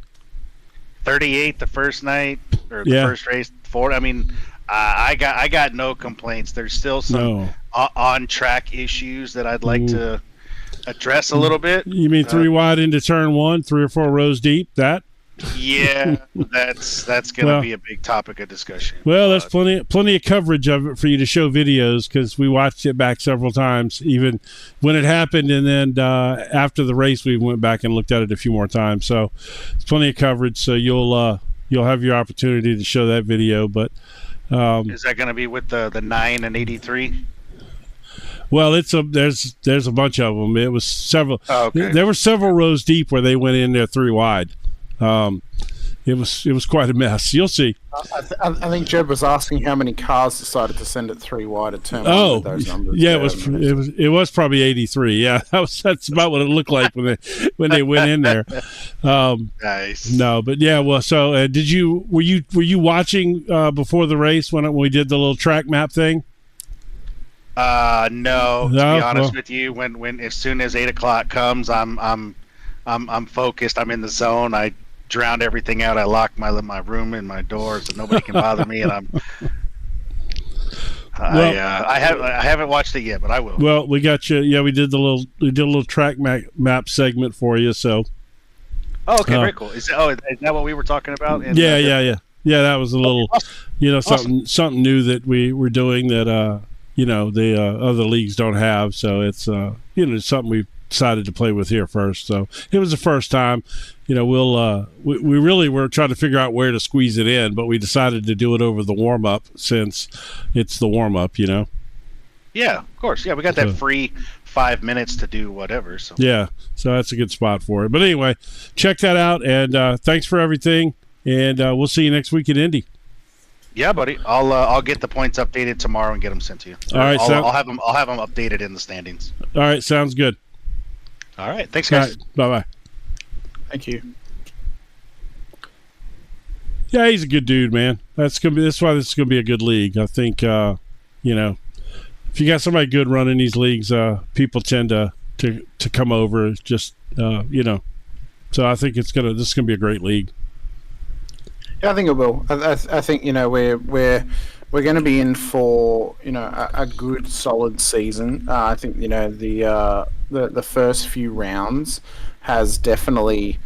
38 the first night or the first race. 40. I mean, I got no complaints. There's still some on track issues that I'd like to address a little bit. You mean 3 wide into turn 1, 3 or 4 rows deep? That? Yeah, that's going to be a big topic of discussion. Well, there's plenty of coverage of it for you to show videos, because we watched it back several times, even when it happened, and then after the race we went back and looked at it a few more times. So it's plenty of coverage. So you'll have your opportunity to show that video. But is that going to be with the 9 and 83? Well, there's a bunch of them. It was several. Oh, okay. There were several rows deep where they went in there 3 wide. It was quite a mess. You'll see. I think Jed was asking how many cars decided to send it 3 wide at turn 1 with those numbers. Yeah, it was probably 83. Yeah, that's about what it looked like when they went in there. Nice. No, but yeah. Well, so were you watching before the race when we did the little track map thing? No. To be honest with you, when as soon as 8 o'clock comes, I'm focused. I'm in the zone. I drowned everything out. I locked my room and my door so nobody can bother me. And I haven't watched it yet, but I will. Well, we got you. Yeah, we did a little track map segment for you. So. Oh, okay, very cool. Is that what we were talking about? Yeah. That was a little, something new that we were doing that the other leagues don't have. So it's something we've decided to play with here first. So it was the first time. We really were trying to figure out where to squeeze it in, but we decided to do it over the warm up since it's the warm up. Yeah, of course. Yeah, we got that free 5 minutes to do whatever. So yeah, so that's a good spot for it. But anyway, check that out, and thanks for everything. And we'll see you next week in Indy. Yeah, buddy. I'll get the points updated tomorrow and get them sent to you. All right, I'll have them updated in the standings. All right, sounds good. All right, thanks, guys. Bye bye. Thank you. Yeah, he's a good dude, man. That's why this is gonna be a good league. I think if you got somebody good running these leagues, people tend to come over. Just so I think this is gonna be a great league. Yeah, I think it will. I think we're going to be in for a good solid season. I think the first few rounds has definitely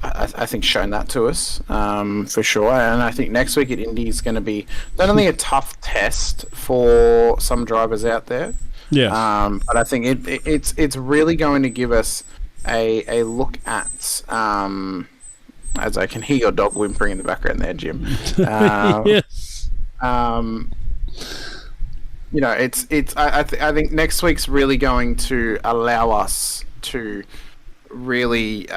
I think shown that to us for sure. And I think next week at Indy is going to be not only a tough test for some drivers out there, but I think it's really going to give us a look at. As I can hear your dog whimpering in the background there, Jim. Yes. I think next week's really going to allow us to really,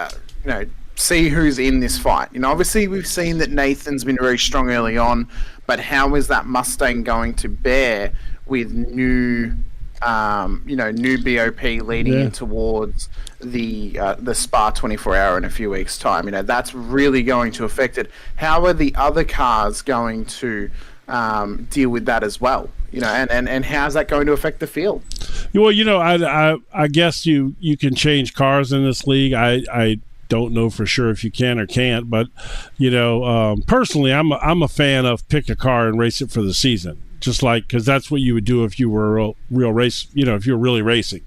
see who's in this fight. Obviously we've seen that Nathan's been very strong early on, but how is that Mustang going to bear with new BOP leading in towards the Spa 24-hour in a few weeks' time? That's really going to affect it. How are the other cars going to deal with that as well? And how's that going to affect the field? Well, I guess you can change cars in this league. I don't know for sure if you can or can't, but personally, I'm a fan of pick a car and race it for the season. Just because that's what you would do if you were a real race, if you're really racing.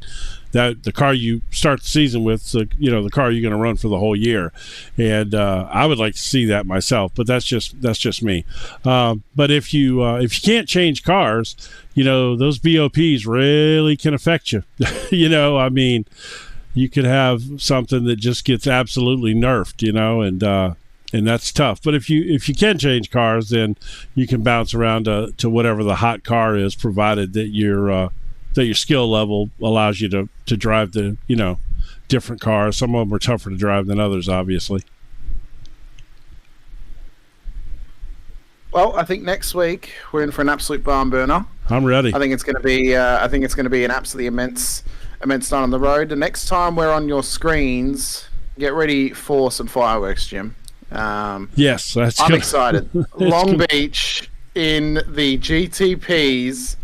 That the car you start the season with, the car you're going to run for the whole year, and I would like to see that myself. But that's just me. But if you can't change cars, those BOPs really can affect you. You could have something that just gets absolutely nerfed, and that's tough. But if you can change cars, then you can bounce around to whatever the hot car is, provided that your skill level allows you to drive the different cars. Some of them are tougher to drive than others, obviously. Well, I think next week we're in for an absolute barn burner. I'm ready. I think it's going to be an absolutely immense night on the road. The next time we're on your screens, get ready for some fireworks, Jim. Yes, I'm excited. Long Beach in the GTPs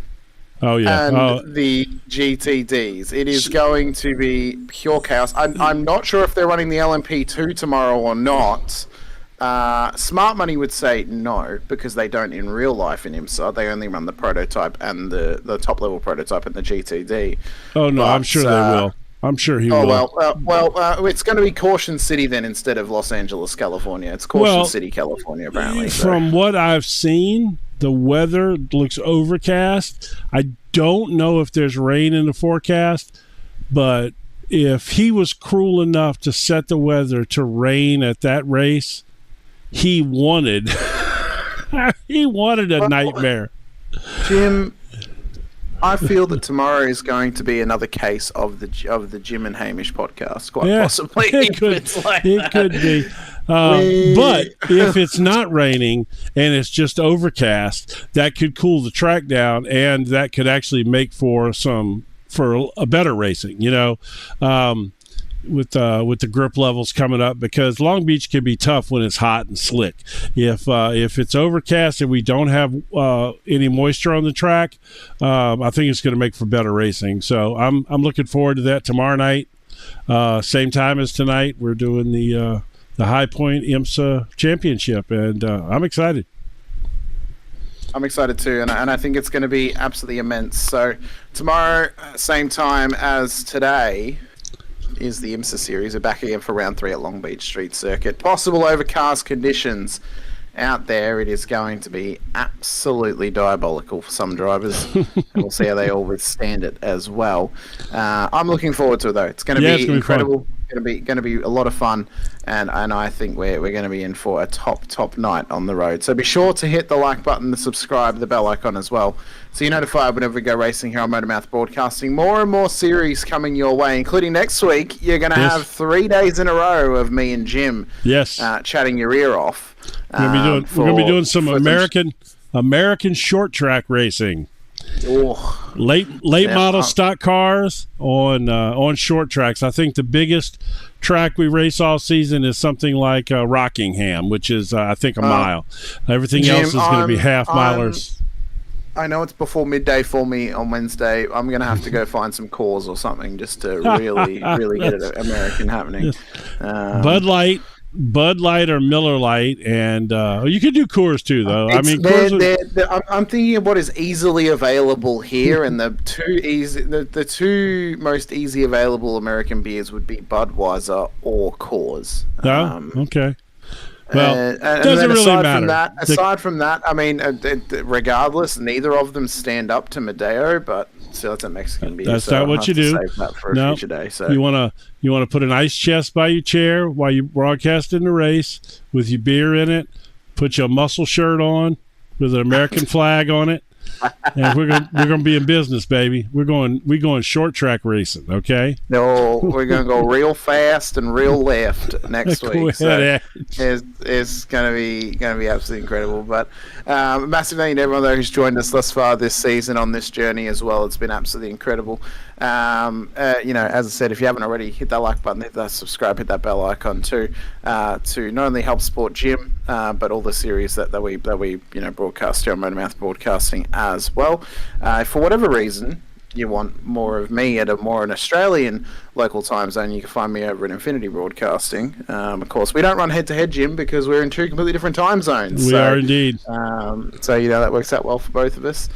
Oh yeah. and the GTDs. It is going to be pure chaos. I'm not sure if they're running the LMP2 tomorrow or not. Smart Money would say no, because they don't in real life in IMSA. They only run the prototype and the top level prototype and the GTD. Oh no, I'm sure they will. I'm sure he will. Well, it's going to be Caution City then instead of Los Angeles, California. It's Caution City, California, apparently. From what I've seen, the weather looks overcast. I don't know if there's rain in the forecast, but if he was cruel enough to set the weather to rain at that race, he wanted a nightmare. Jim, I feel that tomorrow is going to be another case of the Jim and Hamish podcast, quite possibly. It could be. But if it's not raining and it's just overcast, that could cool the track down, and that could actually make for a better racing. With the grip levels coming up, because Long Beach can be tough when it's hot and slick. If it's overcast and we don't have any moisture on the track, I think it's going to make for better racing. So I'm looking forward to that tomorrow night. Same time as tonight, we're doing the High Point IMSA Championship, and I'm excited. I'm excited too, and I think it's going to be absolutely immense. So tomorrow, same time as today, is the IMSA series. We're back again for round 3 at Long Beach Street Circuit. Possible overcast conditions out there. It is going to be absolutely diabolical for some drivers, and we'll see how they all withstand it as well. I'm looking forward to it though. It's going to be incredible. Going to be a lot of fun, and I think we're going to be in for a top night on the road. So be sure to hit the like button, the subscribe, the bell icon as well, so you're notified whenever we go racing here on Motormouth Broadcasting. More and more series coming your way, including next week. You're going to have 3 days in a row of me and Jim chatting your ear off. We're going to be doing some American short track racing. Late model stock cars on short tracks. I think the biggest track we race all season is something like Rockingham, which is I think a mile. Everything Jim, else is going to be half milers. I know it's before midday for me on Wednesday. I'm going to have to go find some cores or something just to really get it American happening. Bud Light or Miller Lite, and you could do Coors too, though. I'm thinking of what is easily available here, and the two most easy available American beers would be Budweiser or Coors. Okay. Well, it doesn't really matter. Aside from that, I mean, regardless, neither of them stand up to Madeo, but still, it's a Mexican beer. That's not what you do. Save that for a future day. So you want to put an ice chest by your chair while you're broadcasting the race with your beer in it. Put your muscle shirt on with an American flag on it, and we're gonna be in business, baby. We're going short track racing. Okay. No, we're gonna go real fast and real left next week. So it's gonna be absolutely incredible. But massive thank you to everyone though who's joined us thus far this season on this journey as well. It's been absolutely incredible. As I said, if you haven't already, hit that like button, hit that subscribe, hit that bell icon too, to not only help support Jim, but all the series that we broadcast here on Motormouth Broadcasting as well. For whatever reason you want more of me at an Australian local time zone, you can find me over at Infinity Broadcasting. Of course, we don't run head-to-head, Jim, because we're in 2 completely different time zones. We are indeed. So that works out well for both of us.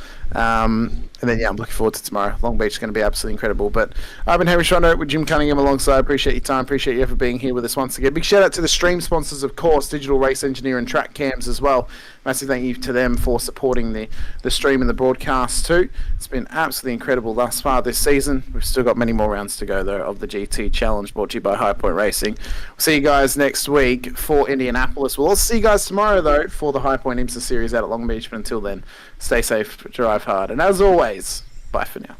And then, I'm looking forward to tomorrow. Long Beach is going to be absolutely incredible. But I've been Hamish Rondo with Jim Cunningham alongside. Appreciate your time. Appreciate you for being here with us once again. Big shout out to the stream sponsors, of course, Digital Race Engineer and Track Cams as well. Massive thank you to them for supporting the stream and the broadcast too. It's been absolutely incredible thus far this season. We've still got many more rounds to go though of the GT Challenge brought to you by High Point Racing. We'll see you guys next week for Indianapolis. We'll also see you guys tomorrow though for the High Point IMSA series out at Long Beach. But until then, stay safe, drive hard, and as always, bye for now.